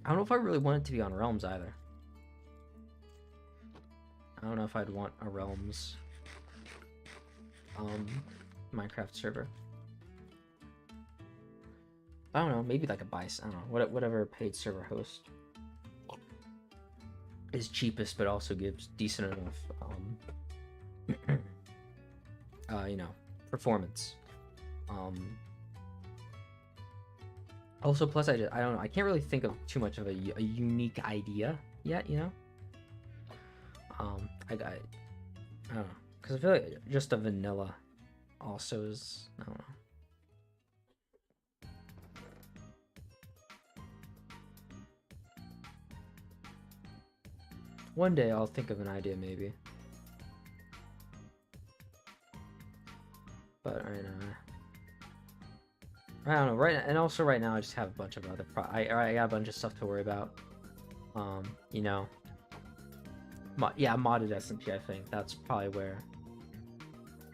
don't know if I really want it to be on Realms either. I don't know if I'd want a Realms Minecraft server. I don't know, maybe like a Bice, I don't know, whatever paid server host is cheapest but also gives decent enough performance. Also, plus I don't know, I can't really think of too much of a unique idea yet, I don't know, because I feel like just a vanilla also is, I don't know. One day I'll think of an idea maybe, but right now, I don't know. And also right now I just have a bunch of other I got a bunch of stuff to worry about. Yeah, modded SMP. I think that's probably where.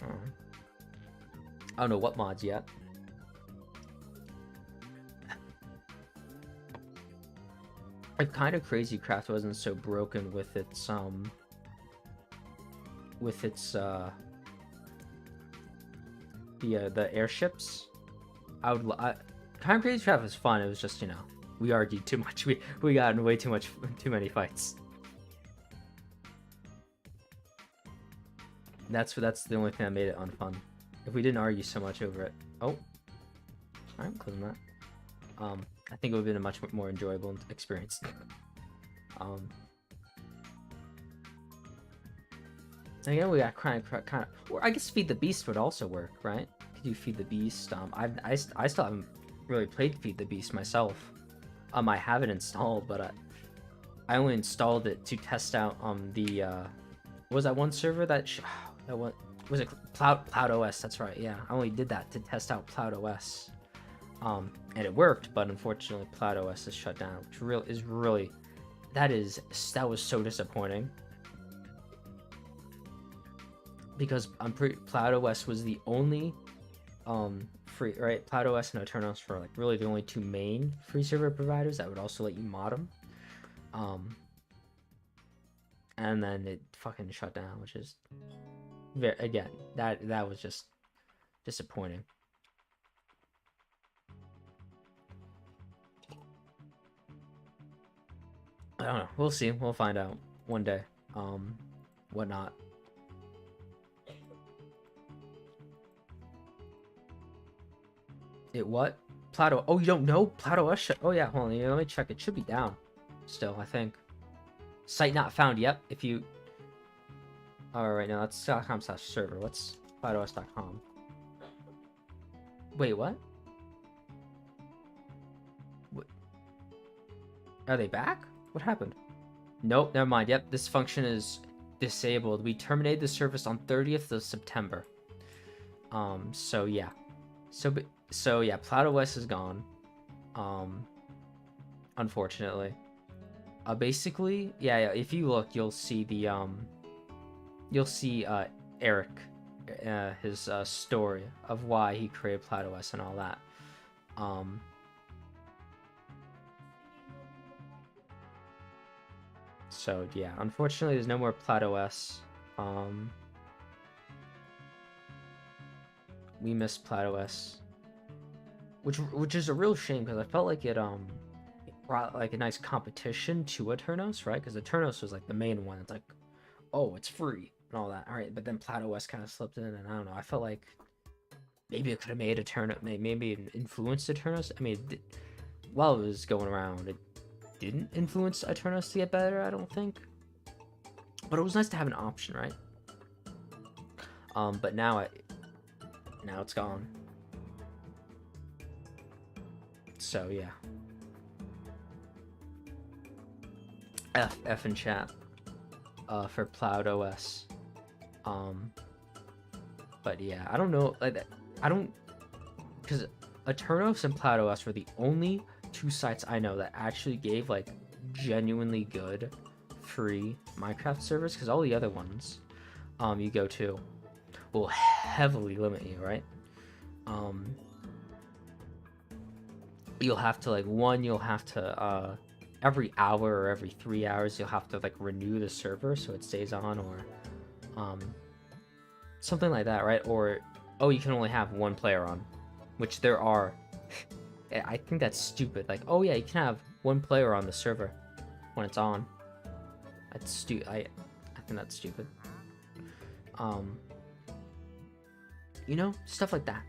I don't know what mods yet. It's kind of crazy Craft wasn't so broken with its the airships. Kind of crazy Craft was fun. It was just, we argued too much. We got in way too many fights. That's the only thing that made it unfun. If we didn't argue so much over it. Oh, alright, closing that. I think it would have been a much more enjoyable experience. Again, we got kind of, or I guess Feed the Beast would also work, right? Could you Feed the Beast? I still haven't really played Feed the Beast myself. I have it installed, but I only installed it to test out the what was that one server that was it Cloud OS? That's right. Yeah, I only did that to test out Cloud OS. And it worked, but unfortunately Cloud OS is shut down, which that was so disappointing. Because Cloud OS was the only free, right? Cloud OS and Eternos were like really the only two main free server providers that would also let you mod them. And then it fucking shut down, which is again, that was just disappointing. I don't know. We'll see. We'll find out one day. Whatnot. It what? Plato. Oh, you don't know? Plato OS. Oh yeah. Hold on. Let me check. It should be down. Still, I think. Site not found. Yep. If you. All right. Now that's .com/server. What's PlatoOS.com? Wait. What? What? Are they back? What happened? Nope. Never mind. Yep. This function is disabled. We terminated the service on 30th of September. So yeah. So yeah, PlatoOS is gone. Unfortunately. Basically, yeah, if you look, you'll see the Eric, his story of why he created PlateOS and all that. So yeah, unfortunately, there's no more PlateOS. We miss PlateOS, which is a real shame because I felt like it brought like a nice competition to Eternos, right? Because Eternos was like the main one. It's like, oh, it's free and all that. All right, but then PlateOS kind of slipped in, and I don't know. I felt like maybe it could have made Eternos, maybe it influenced Eternos. I mean, while it was going around, it didn't influence Eternos to get better, I don't think. But it was nice to have an option, right? But now it's gone. So yeah. F in chat. For PlateOS. But yeah, I don't know, like, I don't, because Eternos and PlateOS were the only two sites I know that actually gave like genuinely good free Minecraft servers, because all the other ones you go to will heavily limit you, right? You'll have to every hour or every 3 hours you'll have to like renew the server so it stays on, or something like that, right? Or oh, you can only have one player on, which there are. I think that's stupid. Like, oh yeah, you can have one player on the server when it's on. That's stupid. I think that's stupid. You know, stuff like that.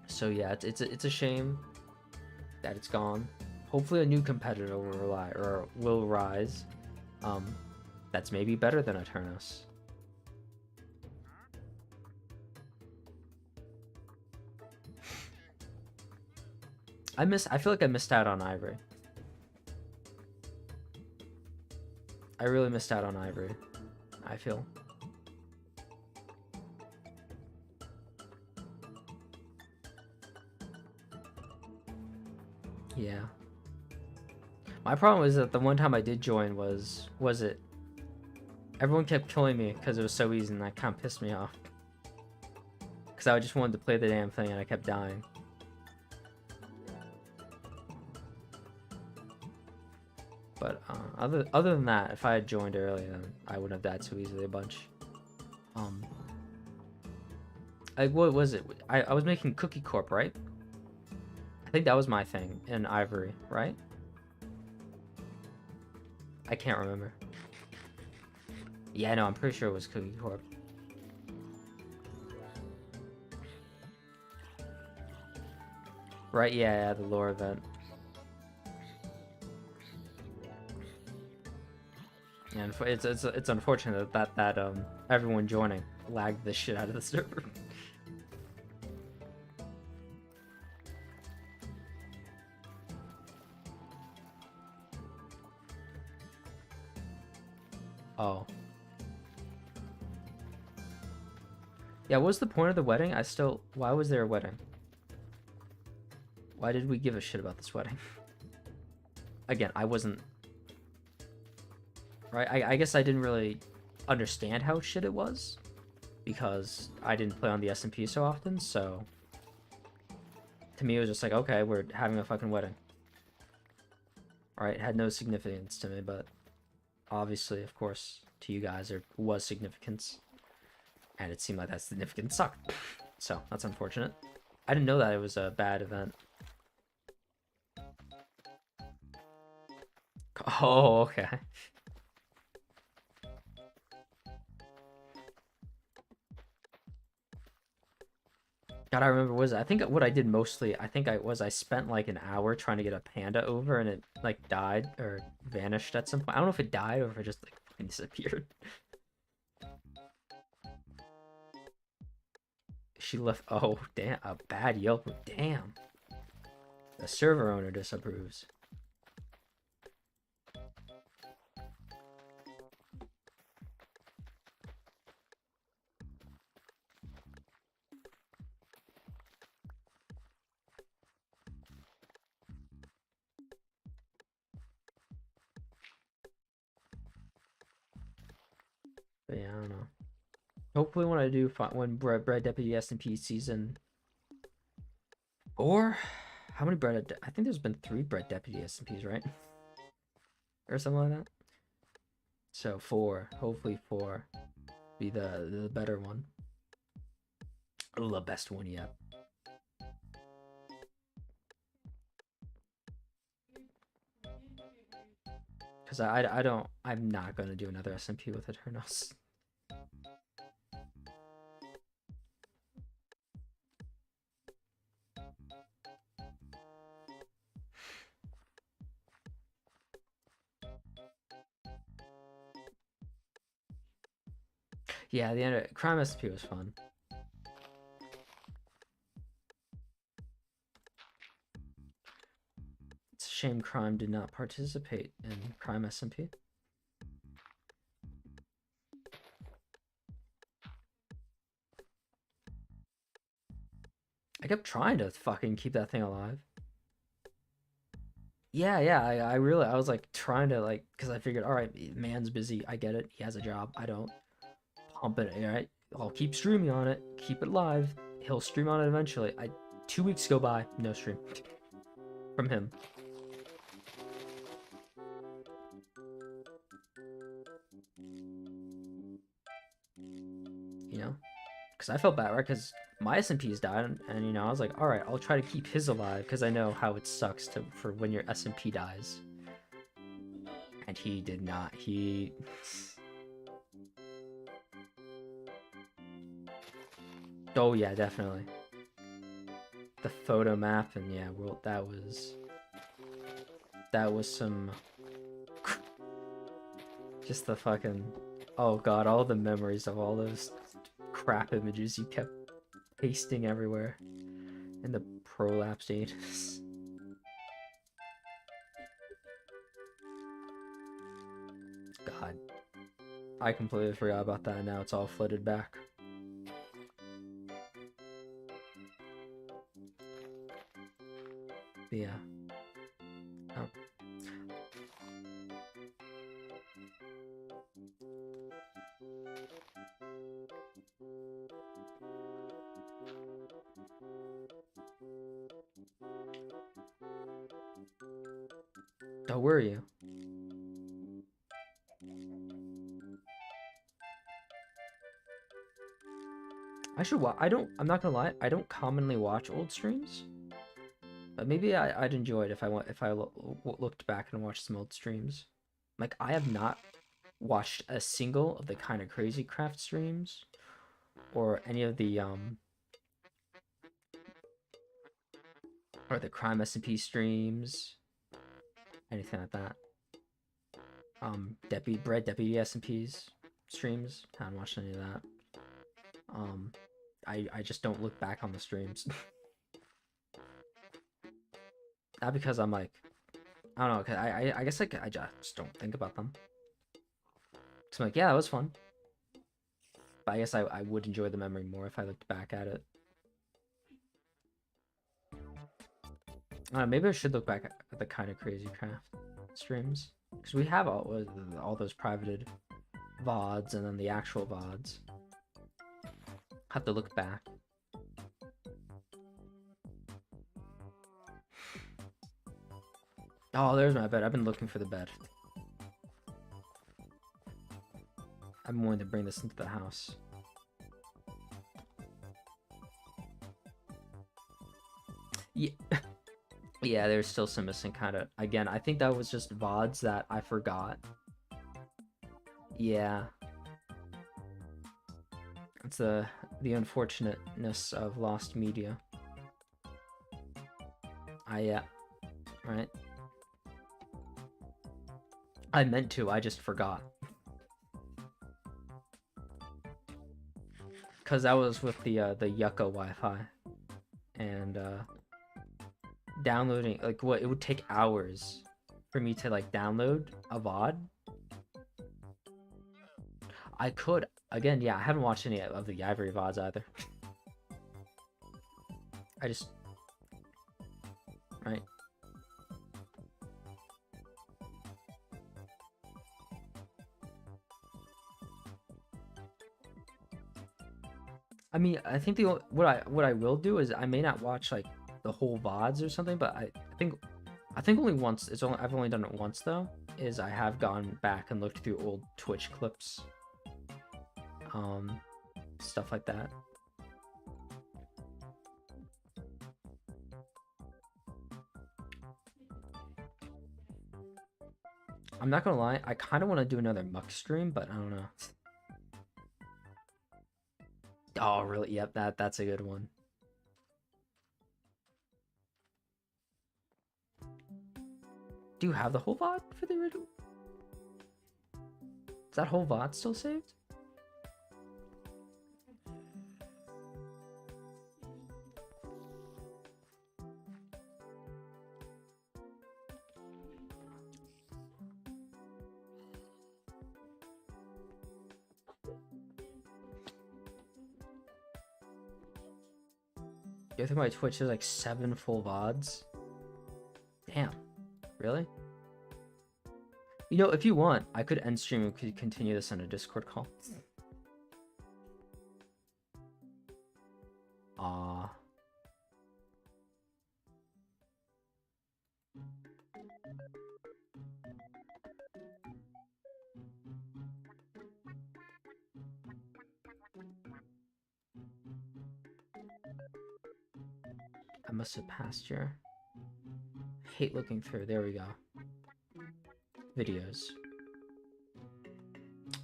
So yeah, it's a shame that it's gone. Hopefully a new competitor will rise. That's maybe better than Eternos. I feel like I missed out on Ivory. I really missed out on Ivory, I feel. Yeah. My problem was that the one time I did join was it everyone kept killing me because it was so easy, and that kind of pissed me off. Because I just wanted to play the damn thing and I kept dying. But other than that, if I had joined early, then I wouldn't have died so easily a bunch. Like, what was it? I was making Cookie Corp, right? I think that was my thing in Ivory, right? I can't remember. Yeah, no, I'm pretty sure it was Cookie Corp. Right, yeah, the lore event. And it's unfortunate that everyone joining lagged the shit out of the server. Oh. Yeah, what was the point of the wedding? Why was there a wedding? Why did we give a shit about this wedding? Again, I wasn't... Right, I guess I didn't really understand how shit it was, because I didn't play on the SMP so often, so... To me, it was just like, okay, we're having a fucking wedding. Alright, it had no significance to me, but... Obviously, of course, to you guys, there was significance. And it seemed like that significance sucked. So, that's unfortunate. I didn't know that it was a bad event. Oh, okay. God, I remember I think what I did mostly, I spent like an hour trying to get a panda over, and it like died or vanished at some point. I don't know if it died or if it just like fucking disappeared. She left. Oh, damn. A bad Yelp. Damn. The server owner disapproves. But yeah, I don't know. Hopefully when I do when Bread Deputy SMP season 4, how many I think there's been 3 Bread Deputy SMPs, right? Or something like that. So 4, hopefully 4 be the better one. The best one yet. Because I'm not going to do another SMP with Eternals. Yeah, the end of Crime SMP was fun. It's a shame Crime did not participate in Crime SMP. I kept trying to fucking keep that thing alive. Yeah, I was like trying to like, because I figured, all right, man's busy. I get it. He has a job. I don't. Pump it. All right, I'll keep streaming on it. Keep it live. He'll stream on it eventually. 2 weeks go by, no stream from him. You know, because I felt bad, right? Because my SMPs died, and you know, I was like, all right, I'll try to keep his alive because I know how it sucks for when your SMP dies. And he did not. He. Oh yeah, definitely. The photo map, and yeah, well, that was some. Just the fucking. Oh god, all the memories of all those crap images you kept pasting everywhere in the prolapse status. God, I completely forgot about that. Now it's all flooded back. But yeah. Oh. Oh, where are you? I should watch. I'm not gonna lie. I don't commonly watch old streams, but maybe I'd enjoy it if I looked back and watched some old streams. Like I have not watched a single of the Kind of Crazy Craft streams, or any of the or the Crime SMP streams, anything like that. Deputy SMPs streams. I haven't watched any of that. I just don't look back on the streams. Not because I'm like, I don't know, cause I guess like I just don't think about them. So I'm like, yeah, that was fun. But I guess I would enjoy the memory more if I looked back at it. Maybe I should look back at the Kind of Crazy Craft streams. Because we have all those privated VODs and then the actual VODs. Have to look back. Oh, there's my bed. I've been looking for the bed. I've been wanting to bring this into the house. Yeah. Yeah, there's still some missing kind of. Again, I think that was just VODs that I forgot. Yeah. It's the unfortunateness of lost media. Yeah. Right. I meant to, I just forgot. Cause that was with the Yucca Wi-Fi. And downloading, like, what, it would take hours for me to like download a VOD. I could, again, yeah, I haven't watched any of the Ivory VODs either. I just, right. I mean, I think what I will do is I may not watch like the whole VODs or something, but I think only once. I've only done it once though. Is I have gone back and looked through old Twitch clips, um, stuff like that. I'm not gonna lie, I kind of want to do another Muck stream, but I don't know. Oh, really? Yep, that's a good one. Do you have the whole VOD for the original? Is that whole VOD still saved? I think my Twitch is like 7 full VODs. Damn. Really? You know, if you want, I could end stream and could continue this on a Discord call. Ah. I must have passed your... Hate looking through. There we go. Videos.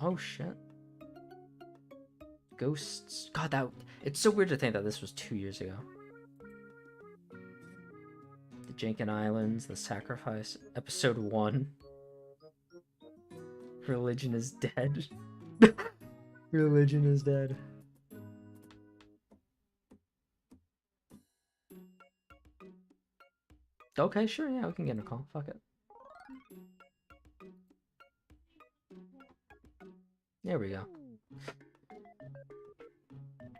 Oh shit. Ghosts. God, that... It's so weird to think that this was 2 years ago. The Jenkin Islands, The Sacrifice, Episode 1. Religion is dead. Religion is dead. Okay, sure, yeah, we can get in a call. Fuck it. There we go.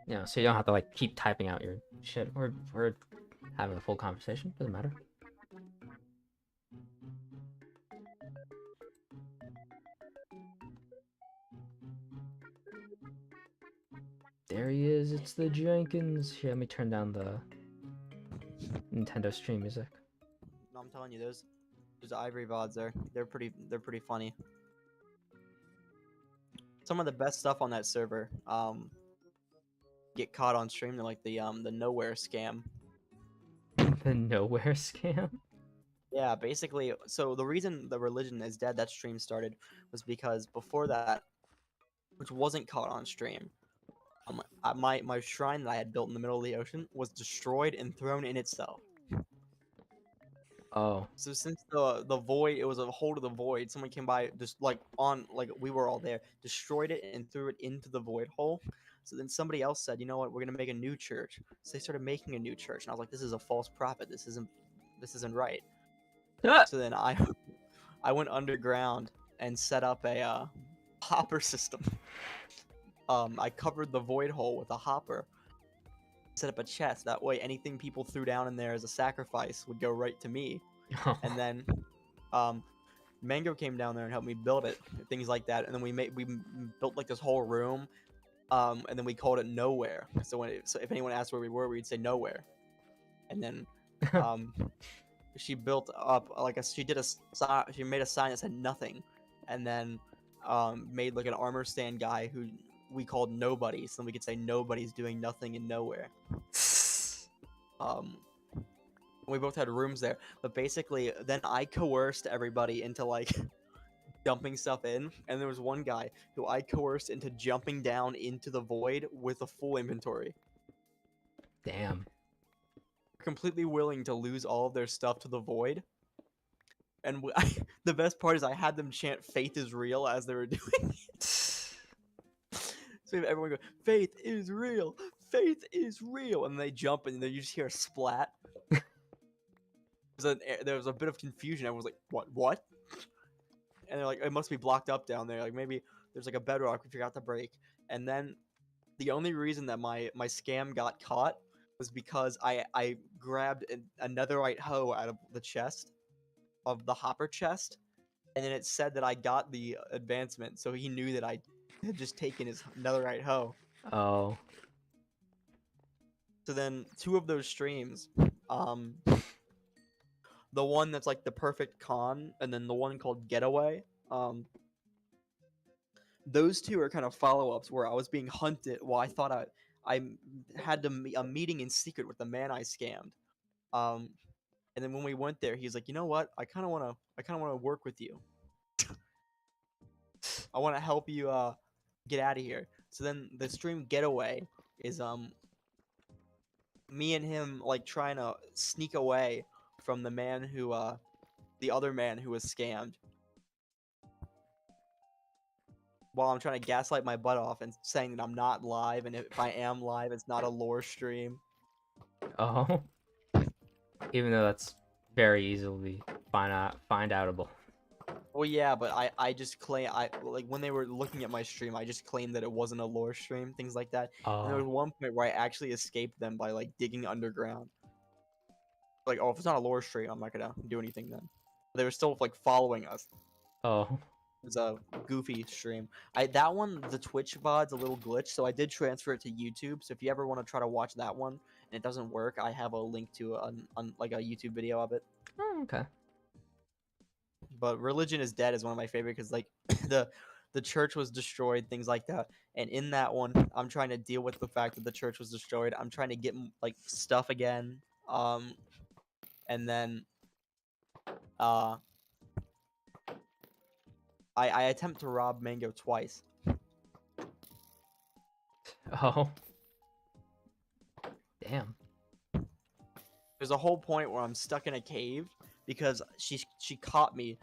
Yeah, so you don't have to like keep typing out your shit. We're having a full conversation. Doesn't matter. There he is. It's the Jenkins. Here, let me turn down the Nintendo stream music. No, I'm telling you, there's Ivory VODs there. They're pretty funny. Some of the best stuff on that server get caught on stream. They're like the nowhere scam. The nowhere scam? Yeah, basically, so the reason the religion is dead, that stream started, was because before that, which wasn't caught on stream, my shrine that I had built in the middle of the ocean was destroyed and thrown in itself. Oh. So since the void, it was a hole to the void. Someone came by, just like we were all there, destroyed it and threw it into the void hole. So then somebody else said, you know what, we're gonna make a new church. So they started making a new church, and I was like, this is a false prophet. This isn't right. So then I went underground and set up a hopper system. I covered the void hole with a hopper. Set up a chest. That way, anything people threw down in there as a sacrifice would go right to me. And then, Mango came down there and helped me build it, things like that. And then we built like this whole room, and then we called it Nowhere. So if anyone asked where we were, we'd say Nowhere. And then, she built up she made a sign that said nothing, and then made like an armor stand guy who we called Nobody, so we could say nobody's doing nothing in nowhere. We both had rooms there, but basically then I coerced everybody into like dumping stuff in, and there was one guy who I coerced into jumping down into the void with a full inventory. Damn. Completely willing to lose all of their stuff to the void. And the best part is I had them chant "Faith is real" as they were doing it. So we have everyone go, "Faith is real, faith is real," and they jump and then you just hear a splat. There was a bit of confusion. Everyone was like, "What?" And they're like, "It must be blocked up down there. Like maybe there's like a bedrock we forgot to break." And then the only reason that my scam got caught was because I grabbed a netherite hoe out of the chest, of the hopper chest, and then it said that I got the advancement, so he knew that I had just taken his netherite hoe. Oh. So then 2 of those streams, the one that's like the perfect con, and then the one called Getaway. Those 2 are kind of follow-ups where I was being hunted. Well, I thought I had a meeting in secret with the man I scammed. Um, and then when we went there, he's like, you know what? I kind of wanna work with you. I want to help you get out of here. So then the stream Getaway is me and him like trying to sneak away from the man who the other man who was scammed, while I'm trying to gaslight my butt off and saying that I'm not live, and if I am live, it's not a lore stream. Oh. Even though that's very easily find outable. Well, yeah, but I just claim like when they were looking at my stream, I just claimed that it wasn't a lore stream, things like that. And there was Oh. one point where I actually escaped them by like digging underground. Like, oh, if it's not a lore stream, I'm not gonna do anything then. They were still like following us. Oh. It was a goofy stream. That one, the Twitch VOD's a little glitch, so I did transfer it to YouTube. So if you ever want to try to watch that one and it doesn't work, I have a link to like a YouTube video of it. Oh, okay. But Religion is Dead is one of my favorite because like the church was destroyed, things like that. And in that one, I'm trying to deal with the fact that the church was destroyed. I'm trying to get like stuff again. And then I attempt to rob Mango twice. Oh. Damn. There's a whole point where I'm stuck in a cave because she caught me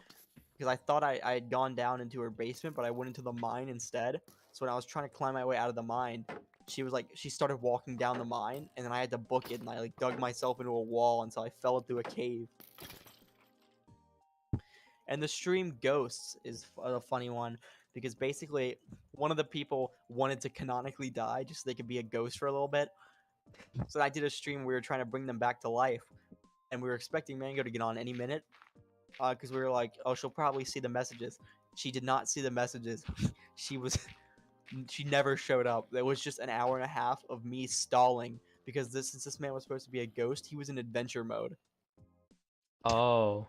because I thought I had gone down into her basement, but I went into the mine instead. So when I was trying to climb my way out of the mine, she started walking down the mine, and then I had to book it, and I like dug myself into a wall until I fell into a cave. And the stream Ghosts is a funny one because basically one of the people wanted to canonically die just so they could be a ghost for a little bit. So I did a stream where we were trying to bring them back to life, and we were expecting Mango to get on any minute because we were like, oh, she'll probably see the messages. She did not see the messages. She never showed up. It was just an hour and a half of me stalling because since this man was supposed to be a ghost, he was in adventure mode. Oh.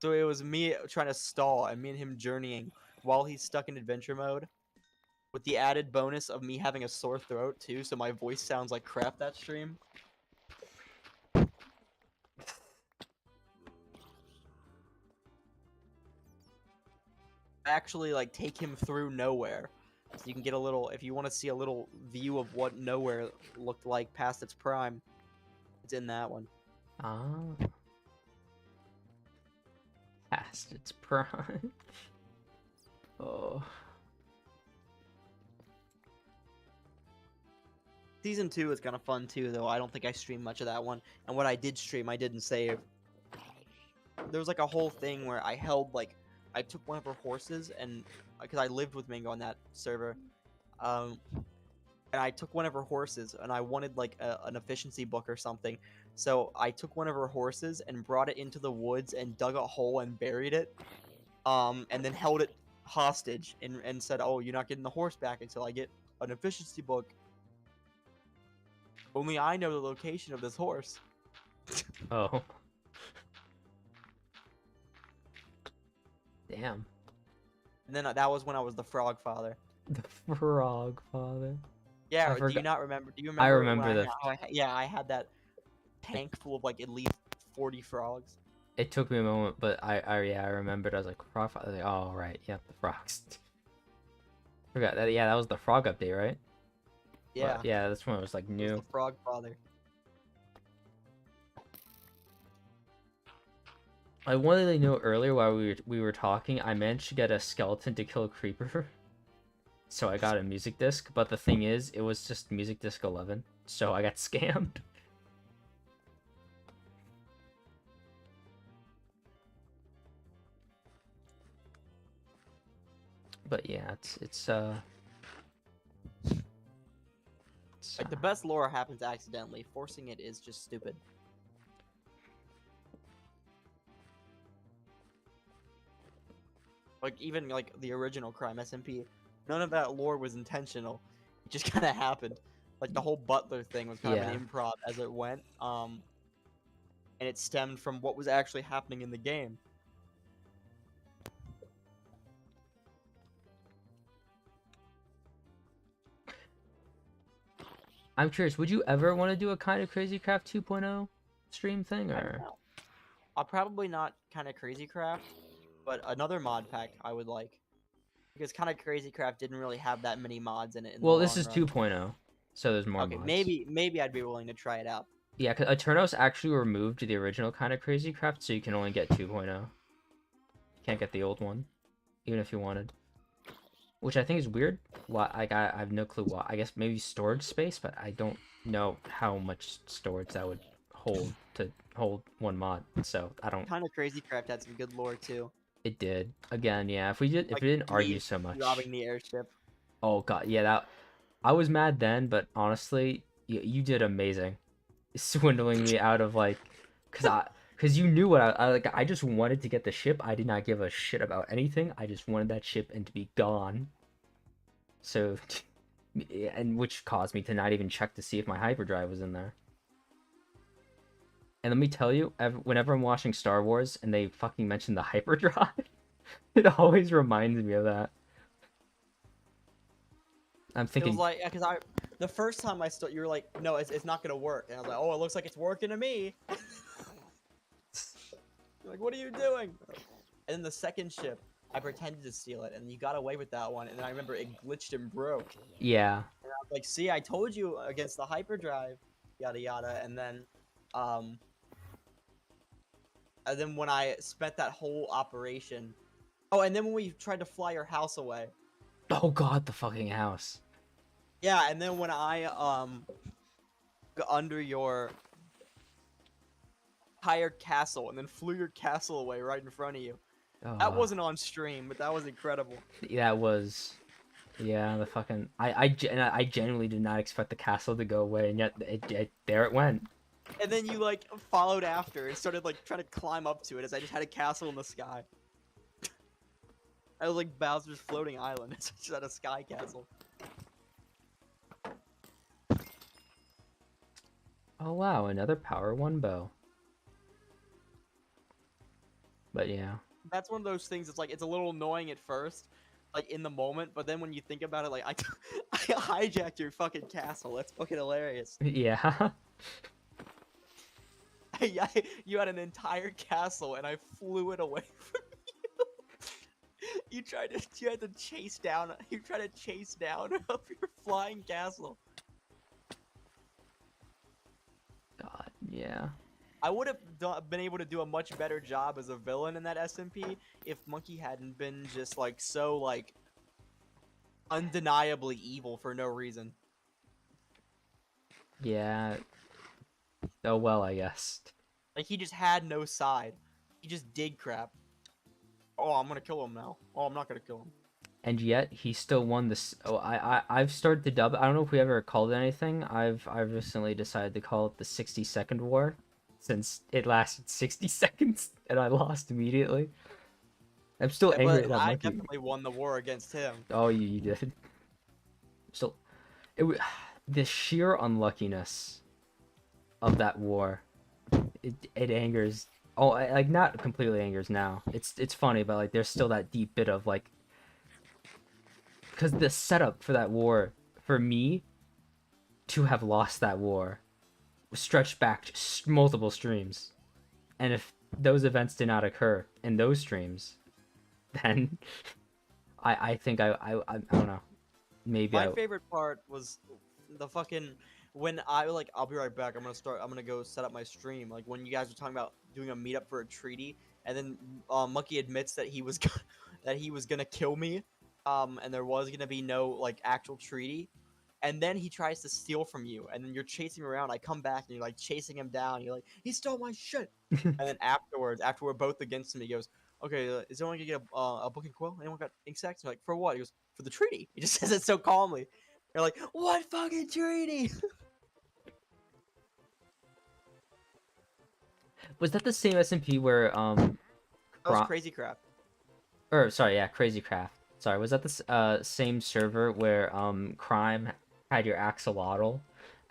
So it was me trying to stall and me and him journeying while he's stuck in adventure mode, with the added bonus of me having a sore throat too, so my voice sounds like crap that stream. Actually, like, take him through nowhere, so you can get a little, if you want to see a little view of what nowhere looked like past its prime, it's in that one. Ah. Past its prime. Oh. Season 2 is kind of fun too, though. I don't think I streamed much of that one, and what I did stream, I didn't save. There was like a whole thing where I held like, I took one of her horses, and because I lived with Mango on that server, and I took one of her horses, and I wanted like an efficiency book or something. So I took one of her horses and brought it into the woods and dug a hole and buried it, and then held it hostage and said, "Oh, you're not getting the horse back until I get an efficiency book. Only I know the location of this horse." Oh. Damn. And then that was when I was the frog father. The frog father. Yeah, I do you forgot- not remember? Do you remember? I when remember the. yeah, I had that tank full of like at least 40 frogs. It took me a moment, but I remembered. I was like, frog father. Like, oh right, yep, the frogs. Forgot that. Yeah, that was the frog update, right? Yeah. But, yeah, that's when it was like It was new. the frog father. I wanted to know earlier while we were talking. I managed to get a skeleton to kill a creeper, so I got a music disc. But the thing is, it was just music disc 11, so I got scammed. But yeah, it's Like the best lore happens accidentally. Forcing it is just stupid. Like even like the original Crime SMP, none of that lore was intentional. It just kind of happened. Like the whole butler thing was kind of Yeah. an improv as it went. And it stemmed from what was actually happening in the game. I'm curious, would you ever want to do a kind of Crazy Craft 2.0 stream thing, I don't or? know. I'll probably not kind of Crazy Craft, but another mod pack I would like. Because kind of Crazy Craft didn't really have that many mods in it in the Well, this long is run. 2.0, so there's more Okay, mods. maybe I'd be willing to try it out. Yeah, because Eternos actually removed the original kind of Crazy Craft, so you can only get 2.0. You can't get the old one, even if you wanted. Which I think is weird. Why? Like, I have no clue why. I guess maybe storage space, but I don't know how much storage that would hold to hold one mod. So I don't. Kind of Crazy Craft had some good lore too. It did again. Yeah, if Like we didn't argue Lee so much. robbing the airship. Oh god, yeah, that I was mad then, but honestly, you did amazing, swindling me out of like, cause you knew what I like. I just wanted to get the ship. I did not give a shit about anything. I just wanted that ship and to be gone. So, and which caused me to not even check to see if my hyperdrive was in there. And let me tell you, whenever I'm watching Star Wars and they fucking mention the hyperdrive, it always reminds me of that. I'm It thinking, was like, because the first time you were like, no, it's not gonna work, and I was like, oh, it looks like it's working to me. You're like, what are you doing? And then the second ship, I pretended to steal it, and you got away with that one, and then I remember it glitched and broke. yeah, And I was like, see, I told you against the hyperdrive, yada yada, and then when I spent that whole operation, oh, and then when we tried to fly your house away. oh god, the fucking house. Yeah, and then when I got under your entire castle and then flew your castle away right in front of you. That wasn't on stream, but that was incredible. That was, yeah, the fucking. I genuinely did not expect the castle to go away, and yet there it went. And then you like followed after and started like trying to climb up to it as I just had a castle in the sky. I was like Bowser's floating island. It's just had a sky castle. Oh wow, another Power 1 bow. But yeah. That's one of those things. It's like it's a little annoying at first, like in the moment, but then when you think about it, like I hijacked your fucking castle. That's fucking hilarious. Yeah. Yeah, you had an entire castle and I flew it away from you. You had to chase down. You tried to chase down up your flying castle. God, yeah. I would have been able to do a much better job as a villain in that SMP if Monkey hadn't been just like so like undeniably evil for no reason. Yeah. Oh well, I guess. Like he just had no side. He just did crap. Oh, I'm gonna kill him now. Oh, I'm not gonna kill him. And yet he still won this. Oh, I've started to dub. I don't know if we ever called it anything. I've recently decided to call it the 60-second war, since it lasted 60 seconds and I lost immediately. I'm still Yeah, angry but at that I monkey. definitely won the war against him. Oh, you did. So, the sheer unluckiness of that war, it angers. Oh, like not completely angers now. It's funny, but like there's still that deep bit of like, because the setup for that war, for me, to have lost that war, was stretched back to multiple streams, and if those events did not occur in those streams, then I think I don't know. Maybe My favorite part was the fucking when I like I'll be right back. I'm gonna go set up my stream. Like when you guys were talking about doing a meetup for a treaty, and then Monkey admits that he was that he was gonna kill me, and there was gonna be no like actual treaty, and then he tries to steal from you, and then you're chasing him around. I come back and you're like chasing him down. You're like, he stole my shit, and then afterwards, after we're both against him, he goes, okay, is anyone gonna get a book and quill? Anyone got ink sacks? I'm like, for what? He goes, for the treaty. He just says it so calmly. You're like, what fucking treaty? Was that the same SMP where That was Crazy Craft. or sorry, yeah, Crazy Craft. Sorry, was that the same server where Crime had your axolotl,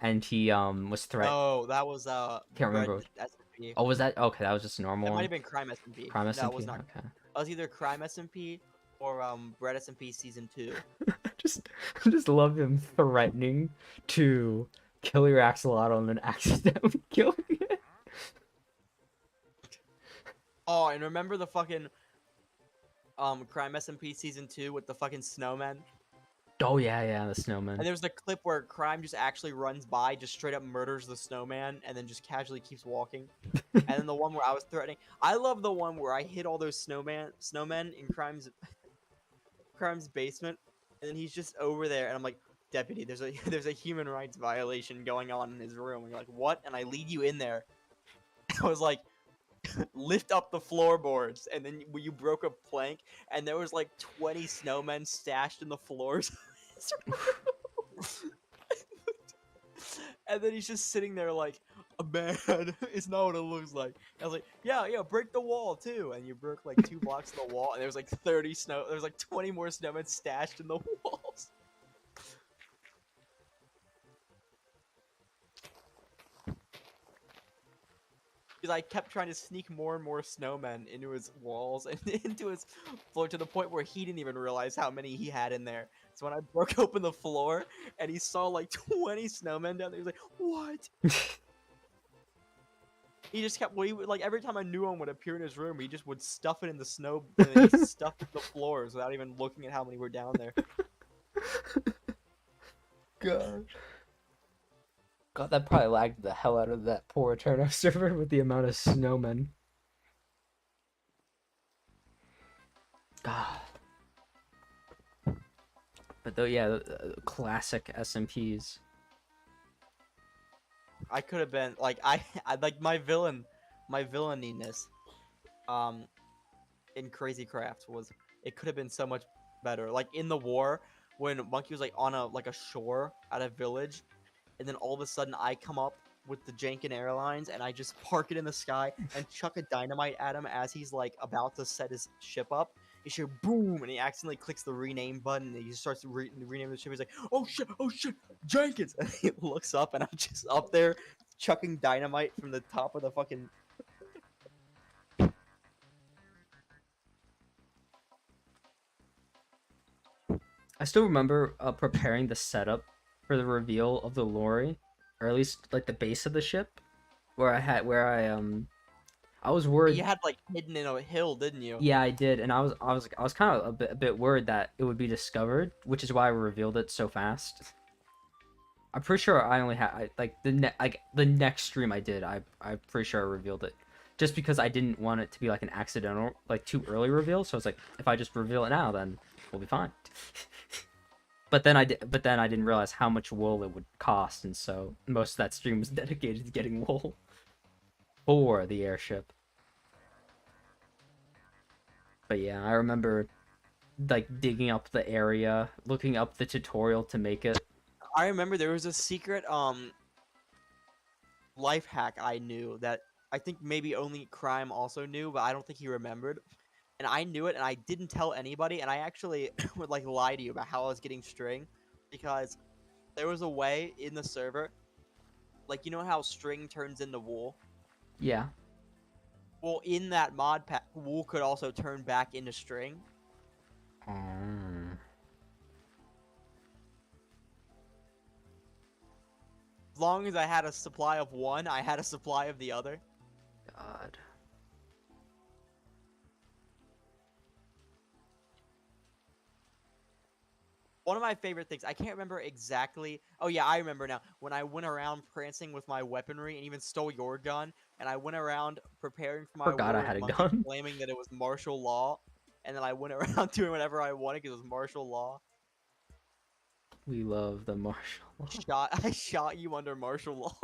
and he was threat. No, that was Can't Bread remember. SMP. Oh, was that okay? That was just a normal It might one. have been Crime SMP. Crime No, it was SMP. not. Okay. It was either Crime SMP or Bread SMP Season 2. just I just love him threatening to kill your axolotl and then accidentally killing it. Oh, and remember the fucking Crime SMP Season 2 with the fucking snowmen? Oh yeah, the snowman. And there's the clip where Crime just actually runs by, just straight up murders the snowman, and then just casually keeps walking. And then the one where I was threatening, I love the one where I hit all those snowmen in Crime's basement, and then he's just over there, and I'm like, Deputy, there's a there's a human rights violation going on in his room. And you're like, what? And I lead you in there. I was like, lift up the floorboards, and then you broke a plank, and there was like 20 snowmen stashed in the floors. And then he's just sitting there like, man, it's not what it looks like. I was like, yeah, break the wall too. And you broke like 2 blocks of the wall, and there was like 20 more snowmen stashed in the walls. Because I kept trying to sneak more and more snowmen into his walls and into his floor to the point where he didn't even realize how many he had in there. So when I broke open the floor and he saw like 20 snowmen down there, he was like, what? He just kept, like every time a new one would appear in his room, he just would stuff it in the snow, and then he stuffed the floors without even looking at how many were down there. God, that probably lagged the hell out of that poor turnout server with the amount of snowmen. God. But though, yeah, classic SMPs. I could have been like I like my villaininess, in Crazy Crafts was, it could have been so much better. Like in the war, when Monkey was like on a shore at a village, and then all of a sudden I come up with the Jankin Airlines and I just park it in the sky and chuck a dynamite at him as he's like about to set his ship up. You hear boom, and he accidentally clicks the rename button, and he starts to rename the ship. He's like, oh shit, Jenkins! And he looks up, and I'm just up there chucking dynamite from the top of the fucking. I still remember preparing the setup for the reveal of the lorry, or at least like the base of the ship, where I was worried. You had like hidden in a hill, didn't you? Yeah, I did, and I was kind of a bit worried that it would be discovered, which is why I revealed it so fast. I'm pretty sure I only had the next stream I did. I'm pretty sure I revealed it, just because I didn't want it to be like an accidental, like too early reveal. So I was like, if I just reveal it now, then we'll be fine. But then I didn't realize how much wool it would cost, and so most of that stream was dedicated to getting wool for the airship. But yeah, I remember like digging up the area, looking up the tutorial to make it. I remember there was a secret life hack I knew that I think maybe only Crime also knew, but I don't think he remembered. And I knew it, and I didn't tell anybody, and I actually would like lie to you about how I was getting string, because there was a way in the server, like you know how string turns into wool? Yeah. Well, in that mod pack, wool could also turn back into string. As long as I had a supply of one, I had a supply of the other. God. One of my favorite things, I can't remember exactly. Oh yeah, I remember now. When I went around prancing with my weaponry and even stole your gun, and I went around preparing for my Forgot war I had with a Monkey, gun. claiming that it was martial law, and then I went around doing whatever I wanted because it was martial law. We love the martial law. I shot you under martial law.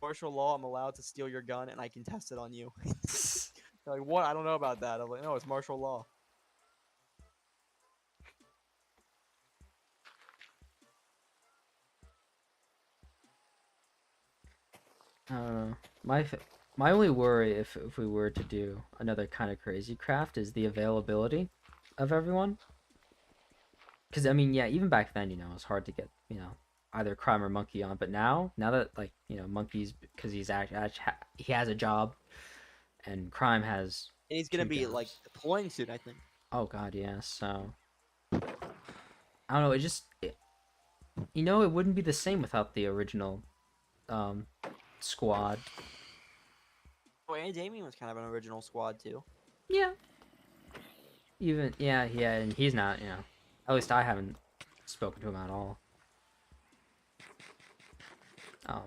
Martial law, I'm allowed to steal your gun, and I can test it on you. They're like, what? I don't know about that. I'm like, no, it's martial law. I don't know. My only worry if we were to do another kind of crazy craft is the availability of everyone. Because I mean, yeah, even back then, it's hard to get, either Crime or Monkey on. But now that like Monkey's because he has a job, and Crime has And he's gonna two be like jobs. deploying soon, I think. Oh God, yeah. So I don't know. It wouldn't be the same without the original um squad. Oh, and Damien was kind of an original squad too. Yeah. Even yeah, and he's not. At least I haven't spoken to him at all. Um,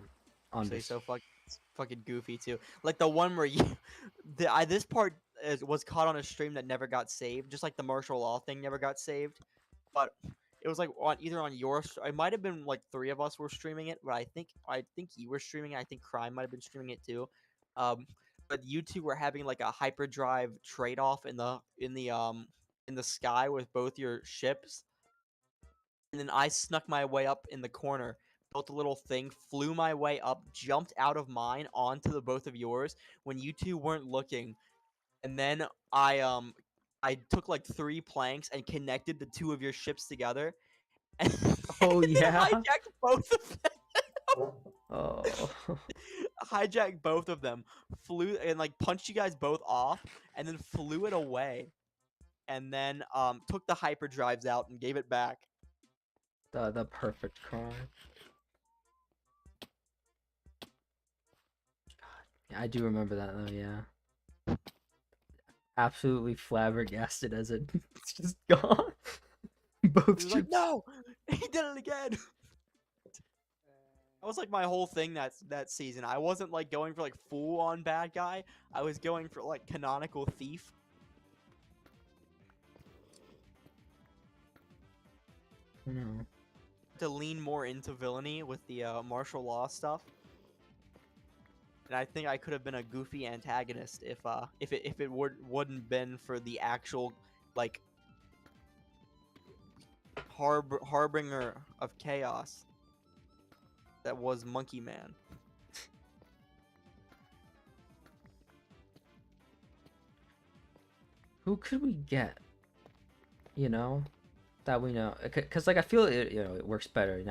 on Actually, this. so fucking goofy too. Like the one where this part was caught on a stream that never got saved, just like the martial law thing never got saved. But it was like either on your. It might have been like three of us were streaming it, but I think you were streaming it. I think Crime might have been streaming it too. Um, but you two were having like a hyperdrive trade off in the sky with both your ships, and then I snuck my way up in the corner, built a little thing, flew my way up, jumped out of mine onto the both of yours when you two weren't looking, and then I took like three planks and connected the two of your ships together, and Oh then yeah. hijacked both of them. Oh. Hijacked both of them, flew and like punched you guys both off, and then flew it away, and then took the hyperdrives out and gave it back. The perfect crime. Yeah, I do remember that though. Yeah. Absolutely flabbergasted as it's just gone. Both He was like, ships. "No, he did it again." That was like my whole thing that season. I wasn't like going for like full on bad guy. I was going for like canonical thief. No. To lean more into villainy with the martial law stuff. And I think I could have been a goofy antagonist if it wouldn't been for the actual like harbinger of chaos that was Monkey Man. Who could we get? That we know, because like I feel it works better,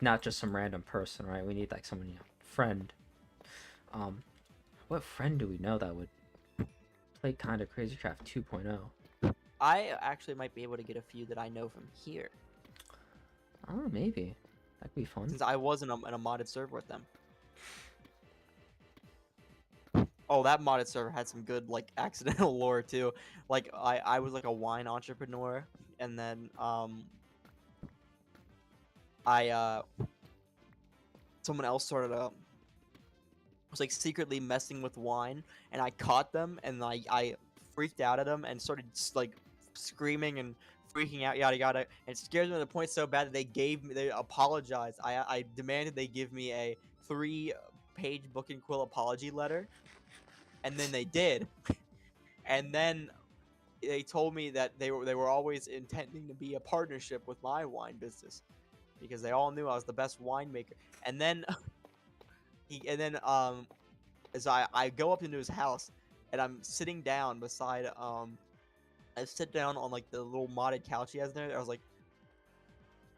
not just some random person, right? We need like someone, friend. What friend do we know that would play kind of Crazy Craft 2.0? I actually might be able to get a few that I know from here, Oh, maybe that'd be fun. since I was in a modded server with them. Oh, that modded server had some good like accidental lore too. Like I was like a wine entrepreneur, and then I someone else started was like secretly messing with wine, and I caught them, and I freaked out at them and started like screaming and freaking out, yada yada, and it scared them to the point so bad that they apologized. I demanded they give me a 3-page book and quill apology letter, and then they did. And then they told me that they were always intending to be a partnership with my wine business because they all knew I was the best winemaker. And then as I go up into his house, and I'm sitting down beside I sit down on like the little modded couch he has there. I was like,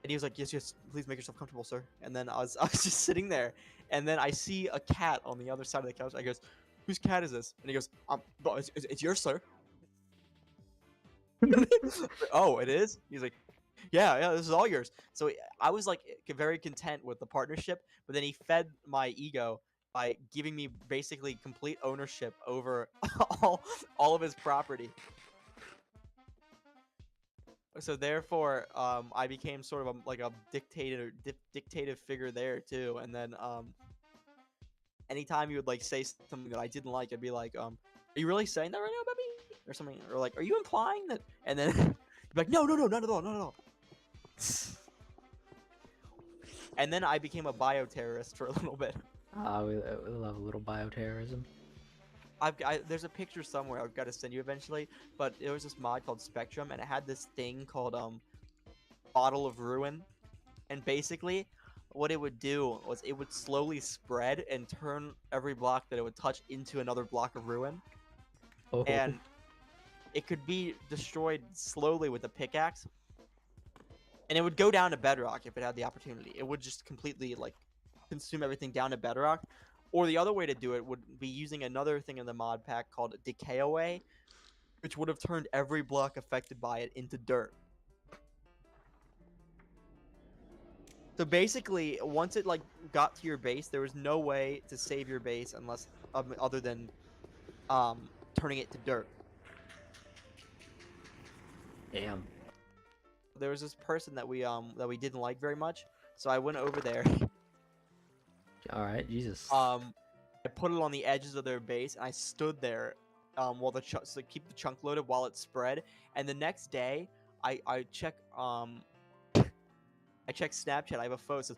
and he was like, yes, please make yourself comfortable, sir. And then I was just sitting there, and then I see a cat on the other side of the couch. I goes, whose cat is this? And he goes, bro, it's yours, sir. Oh, it is? He's like, yeah, this is all yours. So I was like very content with the partnership, but then he fed my ego by giving me basically complete ownership over all of his property. So therefore, I became sort of like a dictative figure there too. And then anytime you would like say something that I didn't like, I'd be like, are you really saying that right now, baby? Or something, or like, are you implying that? And then you'd be like, no, not at all, not at all. And then I became a bioterrorist for a little bit. We love a little bioterrorism. There's a picture somewhere I've got to send you eventually, but there was this mod called Spectrum, and it had this thing called Bottle of Ruin, and basically what it would do was it would slowly spread and turn every block that it would touch into another block of ruin, Oh. and it could be destroyed slowly with a pickaxe. and it would go down to bedrock if it had the opportunity. It would just completely like consume everything down to bedrock. Or the other way to do it would be using another thing in the mod pack called Decay Away, which would have turned every block affected by it into dirt. So basically, once it like got to your base, there was no way to save your base unless other than turning it to dirt. Damn. There was this person that we didn't like very much, so I went over there. All right, Jesus. I put it on the edges of their base, and I stood there while the so keep the chunk loaded while it spread. And the next day, I check I checked Snapchat. I have a photo that says,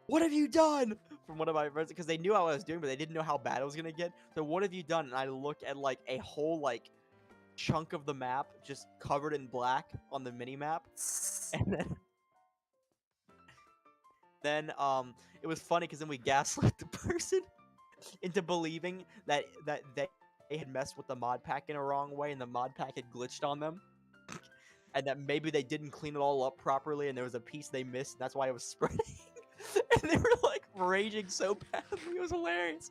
"What have you done?" from one of my friends, because they knew what I was doing, but they didn't know how bad it was gonna get. So what have you done? And I look at like a whole like chunk of the map just covered in black on the mini map, and then it was funny because then we gaslit the person into believing that they had messed with the mod pack in a wrong way, and the mod pack had glitched on them. And that maybe they didn't clean it all up properly, and there was a piece they missed, and that's why it was spreading. And they were like raging so badly. It was hilarious.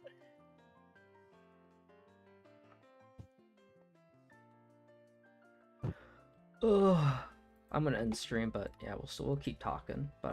Ugh. I'm gonna end stream, but yeah, we'll keep talking. But